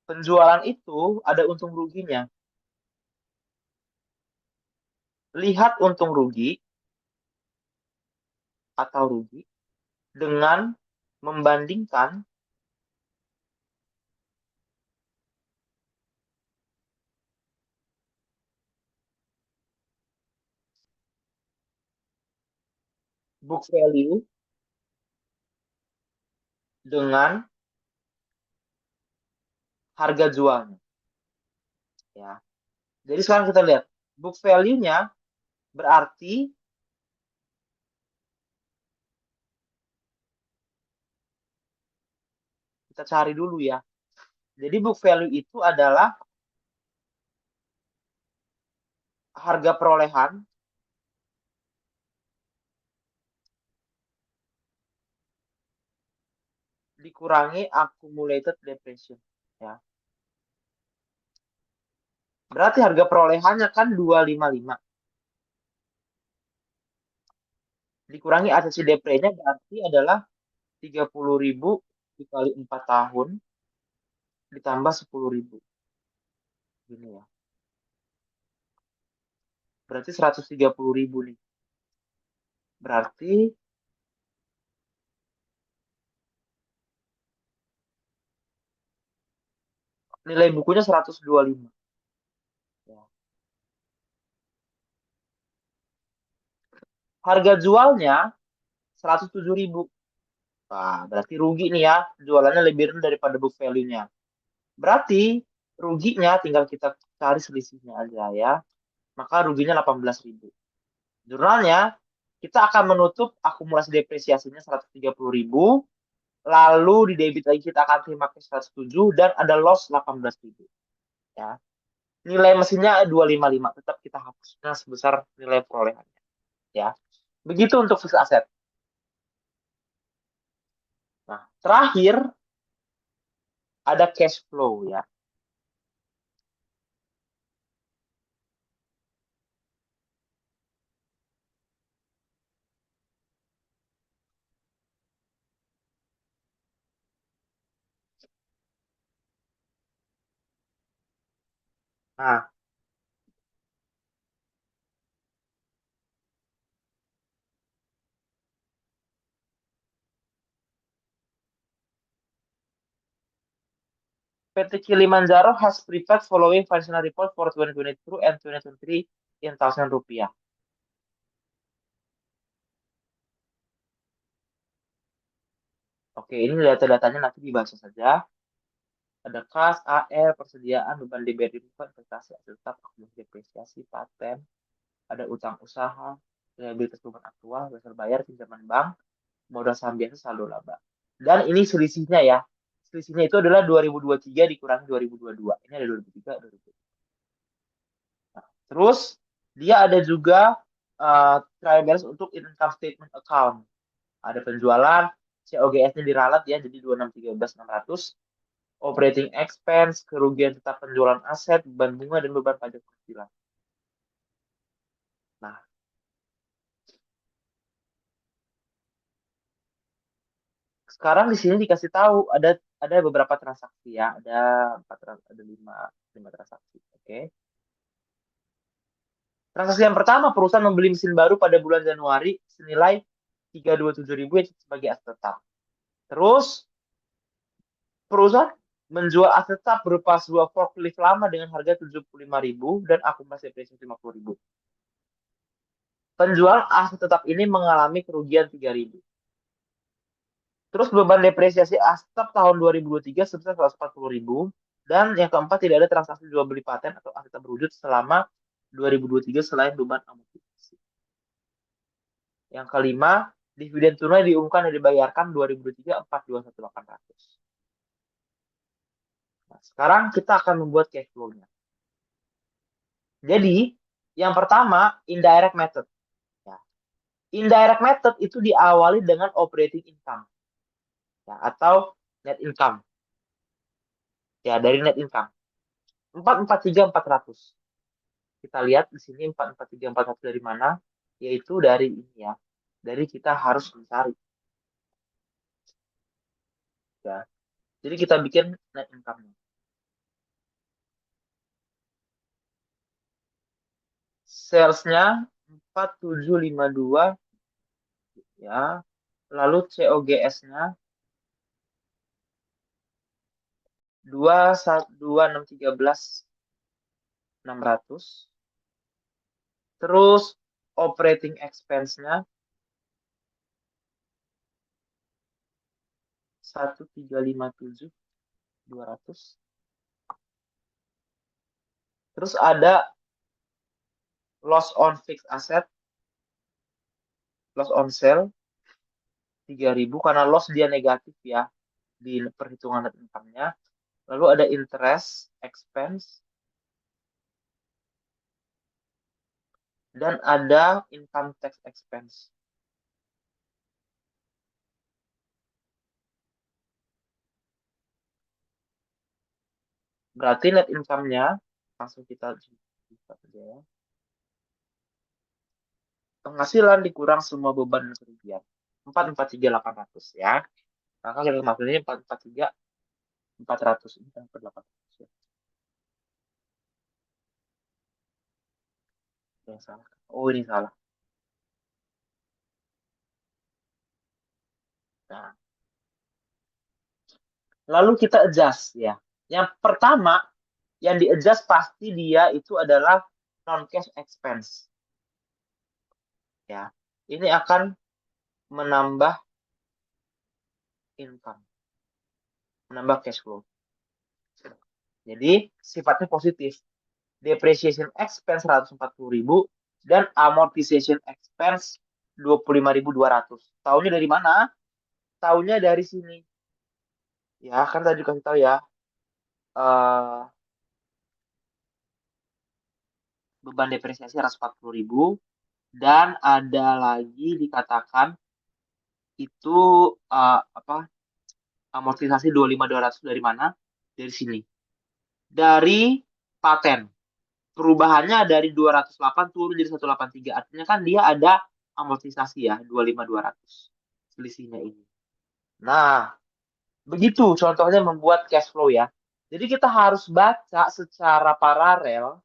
penjualan itu ada untung ruginya. Lihat untung rugi atau rugi dengan membandingkan book value dengan harga jualnya ya. Jadi sekarang kita lihat book value-nya berarti kita cari dulu ya. Jadi book value itu adalah harga perolehan dikurangi accumulated depreciation ya. Berarti harga perolehannya kan 255. Dikurangi asesi depre-nya berarti adalah 30.000 dikali 4 tahun ditambah 10.000. Gini ya. Berarti 130.000 nih. Berarti nilai bukunya 125. Ya. Harga jualnya 107.000. Nah, berarti rugi nih ya. Jualannya lebih rendah daripada book value-nya. Berarti ruginya tinggal kita cari selisihnya aja ya. Maka ruginya 18.000. Jurnalnya kita akan menutup akumulasi depresiasinya 130.000. Lalu di debit lagi kita akan terima ke 107 dan ada loss 18.000. Ya. Nilai mesinnya 255. Tetap kita hapusnya sebesar nilai perolehannya. Ya. Begitu untuk fixed asset. Terakhir ada cash flow ya. Nah, PT Kilimanjaro has prepared following financial report for 2022 and 2023 in thousand rupiah. Oke, ini data-datanya nanti dibahas saja. Ada kas, AR, persediaan, beban DBR di rumah, investasi, aset tetap, akumulasi depresiasi, paten, ada utang usaha, liabilitas beban aktual, dasar bayar, pinjaman bank, modal saham biasa, saldo laba. Dan ini selisihnya ya. Selisihnya itu adalah 2023 dikurangi 2022. Ini ada 2003, 2023. Nah, terus dia ada juga trial balance untuk income statement account. Ada penjualan, COGS-nya diralat ya, jadi 2613.600. Operating expense, kerugian tetap penjualan aset, beban bunga, dan beban pajak penghasilan. Nah, sekarang di sini dikasih tahu ada beberapa transaksi ya, ada lima transaksi. Oke. Transaksi yang pertama, perusahaan membeli mesin baru pada bulan Januari senilai 327.000 sebagai aset tetap. Terus perusahaan menjual aset tetap berupa sebuah forklift lama dengan harga 75.000 dan akumulasi depresiasi 50.000. Penjual aset tetap ini mengalami kerugian 3.000. Terus beban depresiasi aset tetap tahun 2023 sebesar 140.000. Dan yang keempat, tidak ada transaksi jual beli paten atau aset tetap berwujud selama 2023 selain beban amortisasi. Yang kelima, dividen tunai diumumkan dan dibayarkan 2023 421.800. Nah, sekarang kita akan membuat cash flow-nya. Jadi, yang pertama, indirect method. Ya. Indirect method itu diawali dengan operating income. Ya, atau net income. Ya, dari net income. 443.400. Kita lihat di sini 443.400 dari mana? Yaitu dari ini ya. Dari kita harus mencari. Ya. Jadi kita bikin net income-nya. Sales-nya 4752 ya. Lalu COGS-nya 216.600. Terus operating expense-nya 1357200. Terus ada loss on fixed asset, loss on sale 3.000 karena loss dia negatif ya di perhitungan net income-nya. Lalu ada interest expense dan ada income tax expense. Berarti net income-nya langsung kita buka aja ya. Penghasilan dikurang semua beban dan kerugian. 443.800 ya. Maka kita maksudnya 443.400 ini kan 800 ya. Yang salah. Oh, ini salah. Nah, lalu kita adjust ya. Yang pertama yang di adjust pasti dia itu adalah non cash expense. Ya. Ini akan menambah income, menambah cash flow. Jadi sifatnya positif. Depreciation expense 140.000 dan amortization expense 25.200. Tahunya dari mana? Tahunya dari sini. Ya, kan tadi kasih tahu ya. Uh, beban depresiasi 140.000 dan ada lagi dikatakan itu apa? Amortisasi 25.200 dari mana? Dari sini. Dari paten. Perubahannya dari 208 turun jadi 183. Artinya kan dia ada amortisasi ya, 25.200. Selisihnya ini. Nah, begitu contohnya membuat cash flow ya. Jadi kita harus baca secara paralel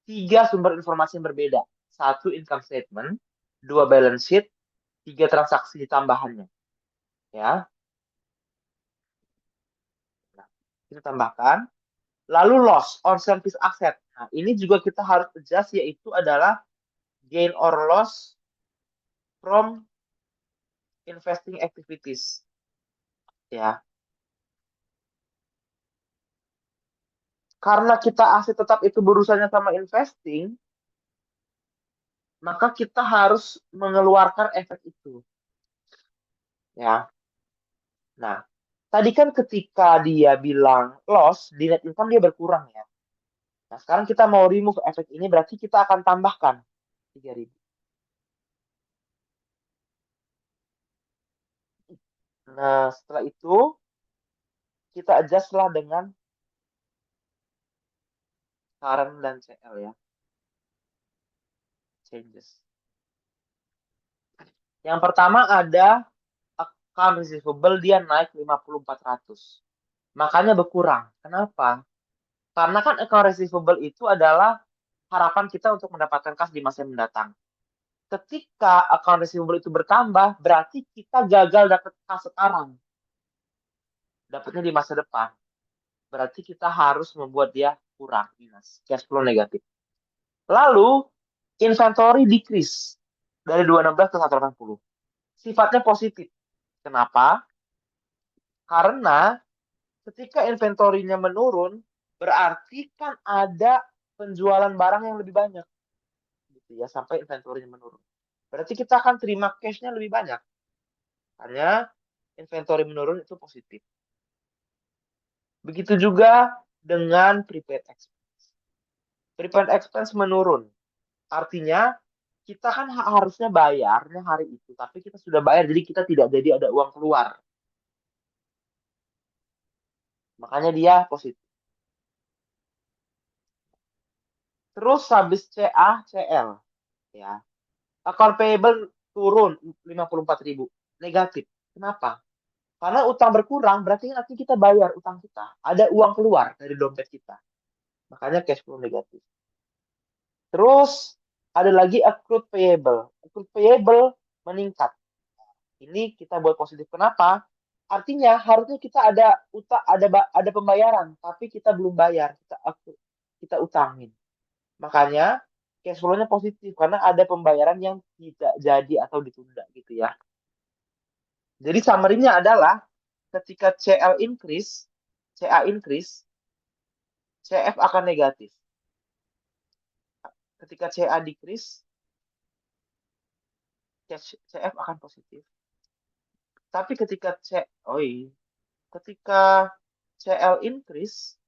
tiga sumber informasi yang berbeda. Satu income statement, dua balance sheet, tiga transaksi tambahannya. Ya, nah, kita tambahkan. Lalu loss on service asset. Nah, ini juga kita harus adjust yaitu adalah gain or loss from investing activities. Ya, karena kita aset tetap itu berurusannya sama investing, maka kita harus mengeluarkan efek itu. Ya. Nah, tadi kan ketika dia bilang loss, di net income dia berkurang ya. Nah, sekarang kita mau remove efek ini, berarti kita akan tambahkan 3.000. Nah, setelah itu, kita adjust lah dengan current dan CL ya. Changes. Yang pertama ada account receivable, dia naik 50.400. Makanya berkurang. Kenapa? Karena kan account receivable itu adalah harapan kita untuk mendapatkan kas di masa mendatang. Ketika account receivable itu bertambah, berarti kita gagal dapat kas sekarang. Dapatnya di masa depan. Berarti kita harus membuat dia kurang, minus. Cash flow negatif. Lalu, inventory decrease dari 216 ke 180. Sifatnya positif. Kenapa? Karena ketika inventorinya menurun, berarti kan ada penjualan barang yang lebih banyak. Gitu ya, sampai inventorinya menurun. Berarti kita akan terima cash-nya lebih banyak. Hanya inventory menurun itu positif. Begitu juga dengan prepaid expense. Prepaid expense menurun. Artinya kita kan harusnya bayarnya hari itu, tapi kita sudah bayar, jadi kita tidak jadi ada uang keluar. Makanya dia positif. Terus habis CA, CL. Ya. Account payable turun 54.000. Negatif. Kenapa? Karena utang berkurang, berarti nanti kita bayar utang kita. Ada uang keluar dari dompet kita. Makanya cash flow negatif. Terus ada lagi accrued payable. Accrued payable meningkat. Ini kita buat positif. Kenapa? Artinya harusnya kita ada ada pembayaran, tapi kita belum bayar, kita utangin. Makanya cash flow-nya positif karena ada pembayaran yang tidak jadi atau ditunda gitu ya. Jadi summary-nya adalah ketika CL increase, CA increase, CF akan negatif. Ketika CA decrease, CF akan positif. Tapi ketika CL increase,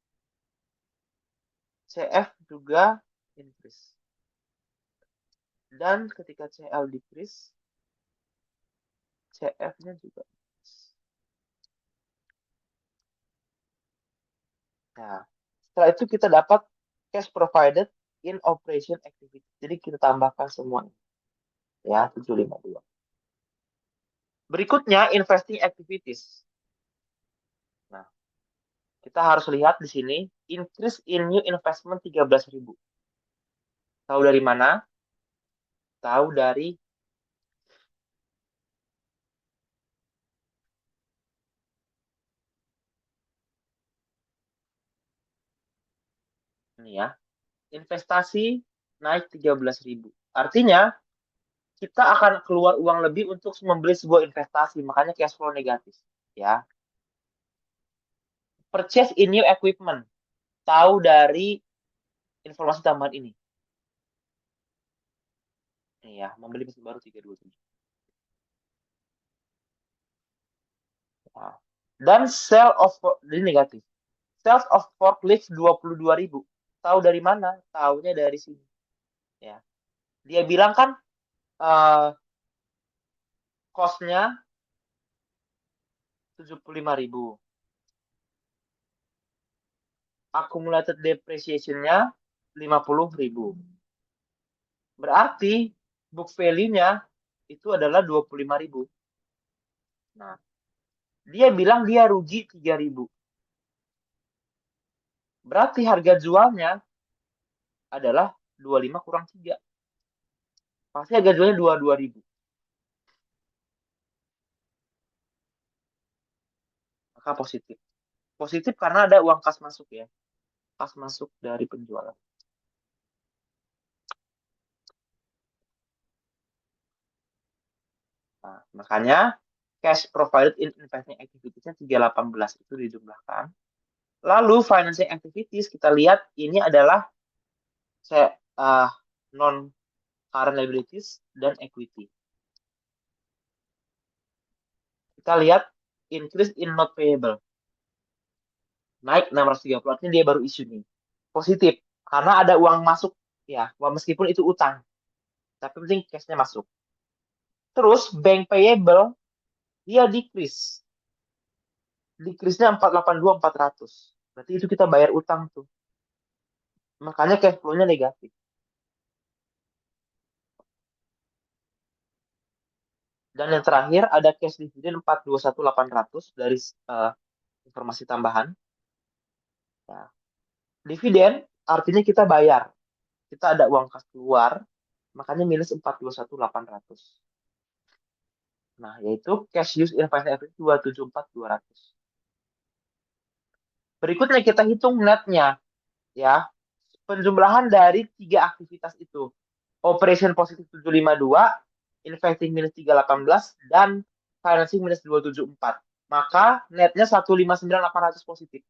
CF juga increase. Dan ketika CL decrease, CF-nya juga decrease. Nah, setelah itu kita dapat cash provided in operation activity. Jadi kita tambahkan semuanya. Ya, 752. Berikutnya investing activities. Nah, kita harus lihat di sini increase in new investment 13.000. Tahu dari mana? Tahu dari ini ya. Investasi naik 13.000. Artinya kita akan keluar uang lebih untuk membeli sebuah investasi, makanya cash flow negatif, ya. Purchase in new equipment. Tahu dari informasi tambahan ini. Ini ya, membeli mesin baru 327. Nah. Dan sell of ini negatif. Sales of forklift 22.000. Tahu dari mana? Tahunya dari sini. Ya. Dia bilang kan uh, cost-nya 75.000. Accumulated depreciation-nya 50.000. Berarti book value-nya itu adalah 25.000. Nah, dia bilang dia rugi 3.000. Berarti harga jualnya adalah 25 kurang 3. Pasti harga jualnya 22.000. Maka positif. Positif karena ada uang kas masuk ya. Kas masuk dari penjualan. Nah, makanya cash provided in investing activities-nya 318 itu dijumlahkan. Lalu financing activities kita lihat ini adalah non current liabilities dan equity. Kita lihat increase in not payable. Naik 630, artinya dia baru issue nih. Positif, karena ada uang masuk ya, meskipun itu utang. Tapi penting cash-nya masuk. Terus bank payable, dia decrease. Decrease-nya 482 400. Berarti itu kita bayar utang tuh. Makanya cash flow-nya negatif. Dan yang terakhir ada cash dividend 421 800 dari informasi tambahan. Nah, dividen artinya kita bayar. Kita ada uang kas keluar, makanya minus 421 800. Nah, yaitu cash use in finance activity 274 200. Berikutnya kita hitung netnya ya. Penjumlahan dari tiga aktivitas itu. Operation positif 752, investing minus 318, dan financing minus 274. Maka netnya 159 800 positif.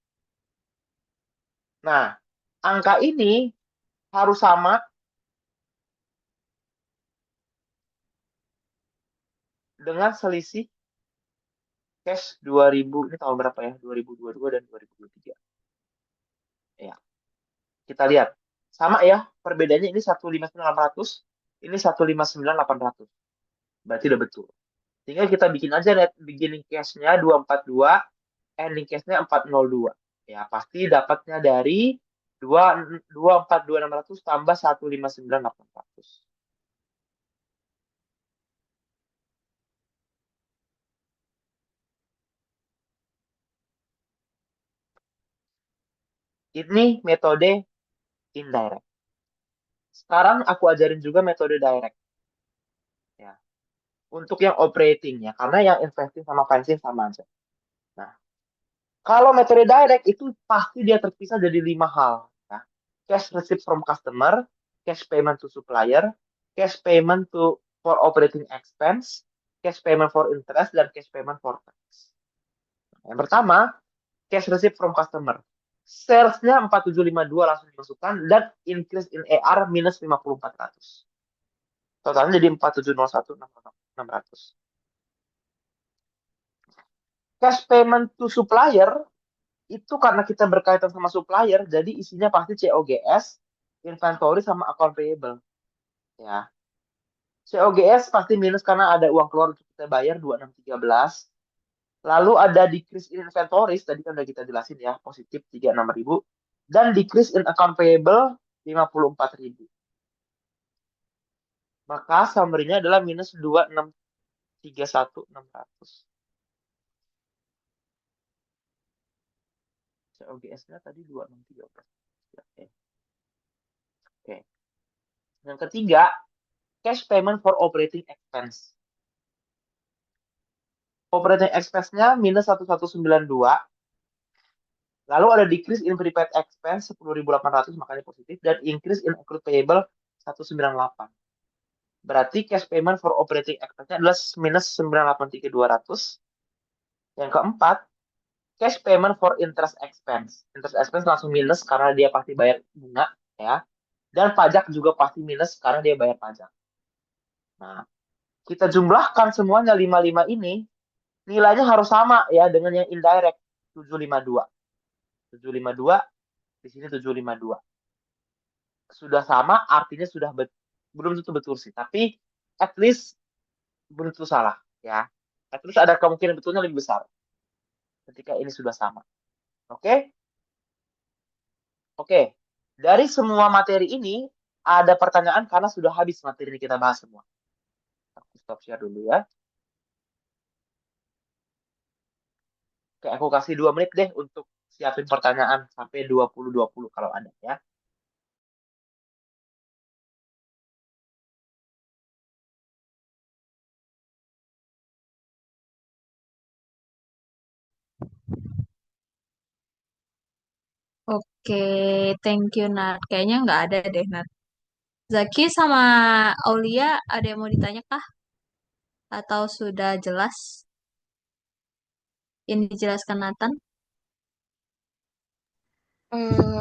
Nah, angka ini harus sama dengan selisih cash 2000, ini tahun berapa ya? 2022 dan 2023. Ya, kita lihat. Sama ya, perbedaannya ini 159 800, ini 159 800. Berarti udah betul. Tinggal kita bikin aja net beginning cash-nya 242, ending cash-nya 402. Ya, pasti dapatnya dari 242 600 tambah 159 800. Ini metode indirect. Sekarang aku ajarin juga metode direct. Ya. Untuk yang operating ya, karena yang investing sama financing sama aja. Nah, kalau metode direct itu pasti dia terpisah jadi 5 hal. Ya. Cash receipt from customer, cash payment to supplier, cash payment to for operating expense, cash payment for interest, dan cash payment for tax. Yang pertama, cash receipt from customer. Sales-nya 4752 langsung dimasukkan dan increase in AR minus 5400. Totalnya jadi 4701 600. Cash payment to supplier itu karena kita berkaitan sama supplier, jadi isinya pasti COGS, inventory sama account payable. Ya. COGS pasti minus karena ada uang keluar untuk kita bayar 2613. Lalu ada decrease in inventories, tadi kan udah kita jelasin ya, positif 36.000. Dan decrease in account payable 54.000. Maka summary-nya adalah minus 2631.600. COGS-nya tadi 2613. Oke. Oke. Yang ketiga, cash payment for operating expense. Operating expense-nya minus 1192. Lalu ada decrease in prepaid expense 10.800, makanya positif, dan increase in accrued payable 198. Berarti cash payment for operating expense-nya adalah minus 983.200. Yang keempat, cash payment for interest expense. Interest expense langsung minus karena dia pasti bayar bunga ya. Dan pajak juga pasti minus karena dia bayar pajak. Nah, kita jumlahkan semuanya 55 ini, nilainya harus sama ya dengan yang indirect 752. 752 di sini 752. Sudah sama artinya sudah belum tentu betul sih, tapi at least belum tentu salah ya. At least ada kemungkinan betulnya lebih besar. ketika ini sudah sama. Oke? Oke. Dari semua materi ini, ada pertanyaan karena sudah habis materi ini kita bahas semua. Aku stop share dulu ya. Oke, aku kasih 2 menit deh untuk siapin pertanyaan sampai 20-20 kalau ada ya. Oke, thank you Nat. Kayaknya nggak ada deh Nat. Zaki sama Aulia ada yang mau ditanya kah? Atau sudah jelas yang dijelaskan Nathan? Eh,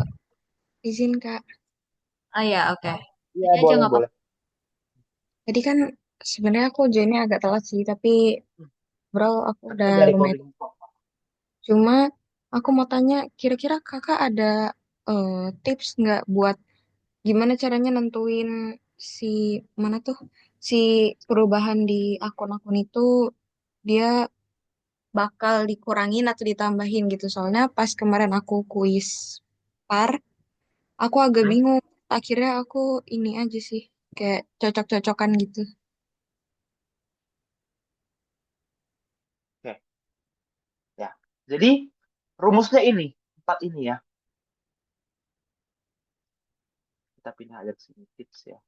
izin Kak. Ah ya, oke. Iya, Tanya aja boleh, nggak boleh. apa-apa. Tadi kan sebenarnya aku joinnya agak telat sih, tapi Hmm, bro aku Tapi udah ada lumayan. recording kok. Cuma aku mau tanya, kira-kira Kakak ada eh, tips nggak buat gimana caranya nentuin si mana tuh si perubahan di akun-akun itu dia bakal dikurangin atau ditambahin gitu. Soalnya pas kemarin aku kuis par, aku agak Hmm, bingung. Akhirnya aku ini aja sih, kayak cocok-cocokan gitu. Oke, ya. Jadi rumusnya ini, 4 ini ya. Kita pindah aja ke sini tips ya.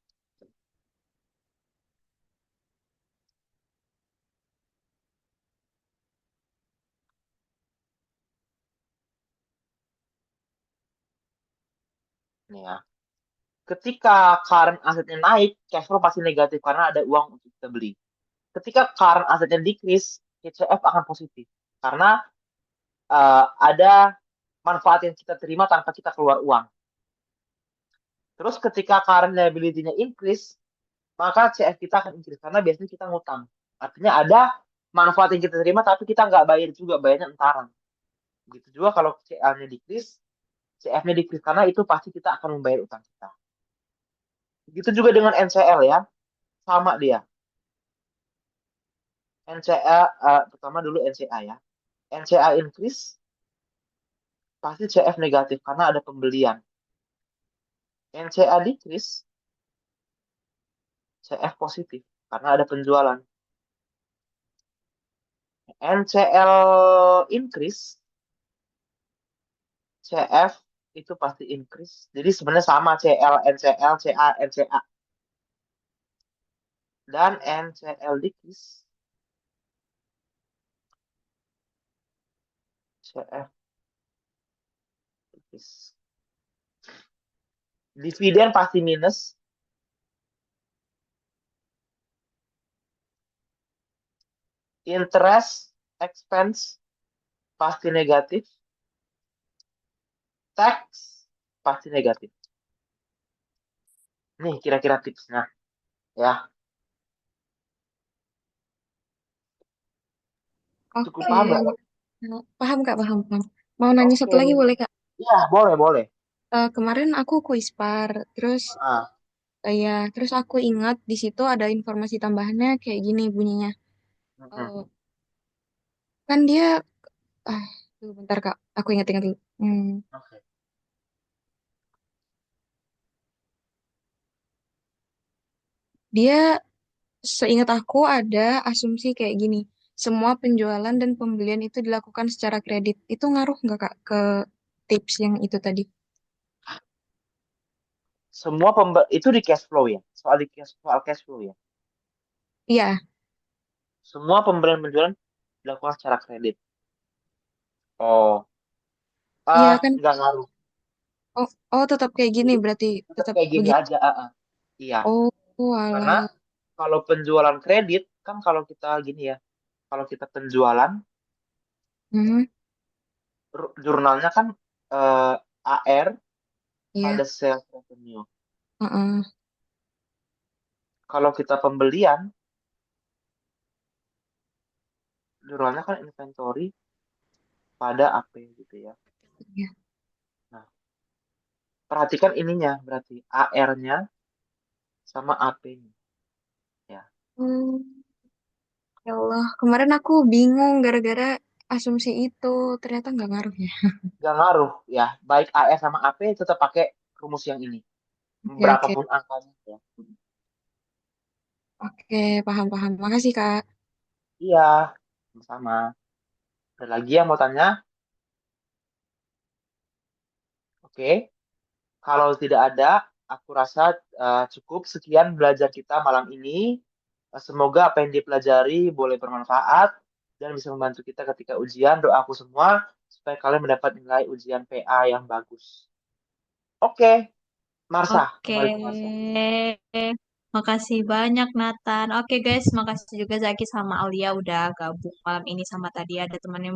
Ini ya. Ketika current asetnya naik, cash flow pasti negatif karena ada uang untuk kita beli. Ketika current asetnya decrease, CCF akan positif karena ada manfaat yang kita terima tanpa kita keluar uang. Terus ketika current liability-nya increase, maka CF kita akan increase karena biasanya kita ngutang. Artinya ada manfaat yang kita terima tapi kita nggak bayar juga, bayarnya entaran. Begitu juga kalau CL-nya decrease, CF-nya decrease karena itu pasti kita akan membayar utang kita. Begitu juga dengan NCL ya, sama dia. NCA, pertama dulu NCA ya. NCA increase, pasti CF negatif karena ada pembelian. NCA decrease, CF positif karena ada penjualan. NCL increase, CF itu pasti increase. Jadi sebenarnya sama CL, NCL, CA, NCA. Dan NCL decrease, CF decrease. Dividen pasti minus, interest expense pasti negatif, tax pasti negatif. Nih kira-kira tipsnya ya. Cukup Oke, paham nggak? paham Kak, paham, paham. Mau nanya Oke. satu lagi boleh Kak? Ya, boleh, boleh. Kemarin aku kuis par, terus Ah, ya, terus aku ingat di situ ada informasi tambahannya kayak gini bunyinya. mm-mm. Eh, kan dia, ah, tunggu bentar Kak, aku ingat-ingat dulu. Oke. Dia seingat aku ada asumsi kayak gini. Semua penjualan dan pembelian itu dilakukan secara kredit. Itu ngaruh nggak Kak ke tips yang itu tadi? Semua itu di cash flow ya. Soal cash flow ya. Iya, Semua pembelian penjualan dilakukan secara kredit. Oh, iya kan? nggak ngaruh. Oh, oh tetap kayak gini Jadi berarti tetap tetap kayak gini begitu. aja. Iya, Oh, karena walah. kalau penjualan kredit kan kalau kita gini ya, kalau kita penjualan Hmm, jurnalnya kan eh, AR iya. pada sales revenue. Heeh. Kalau kita pembelian jurnalnya kan inventory pada AP gitu ya. Iya. Nah, perhatikan ininya berarti AR-nya sama AP-nya ya. Hmm, ya Allah, kemarin aku bingung gara-gara asumsi itu, ternyata nggak ngaruh ya. Nggak ngaruh ya. Baik AR sama AP tetap pakai rumus yang ini. Oke, oke. Berapapun angkanya ya. Oke, paham-paham. Makasih, Kak. Iya, sama. Ada lagi yang mau tanya? Oke. Kalau tidak ada, aku rasa cukup sekian belajar kita malam ini. Semoga apa yang dipelajari boleh bermanfaat dan bisa membantu kita ketika ujian. Doaku semua supaya kalian mendapat nilai ujian PA yang bagus. Oke, Marsha, Oke, kembali ke Marsha. makasih banyak Nathan. Oke guys, makasih juga Zaki sama Aulia udah gabung malam ini sama tadi ada temannya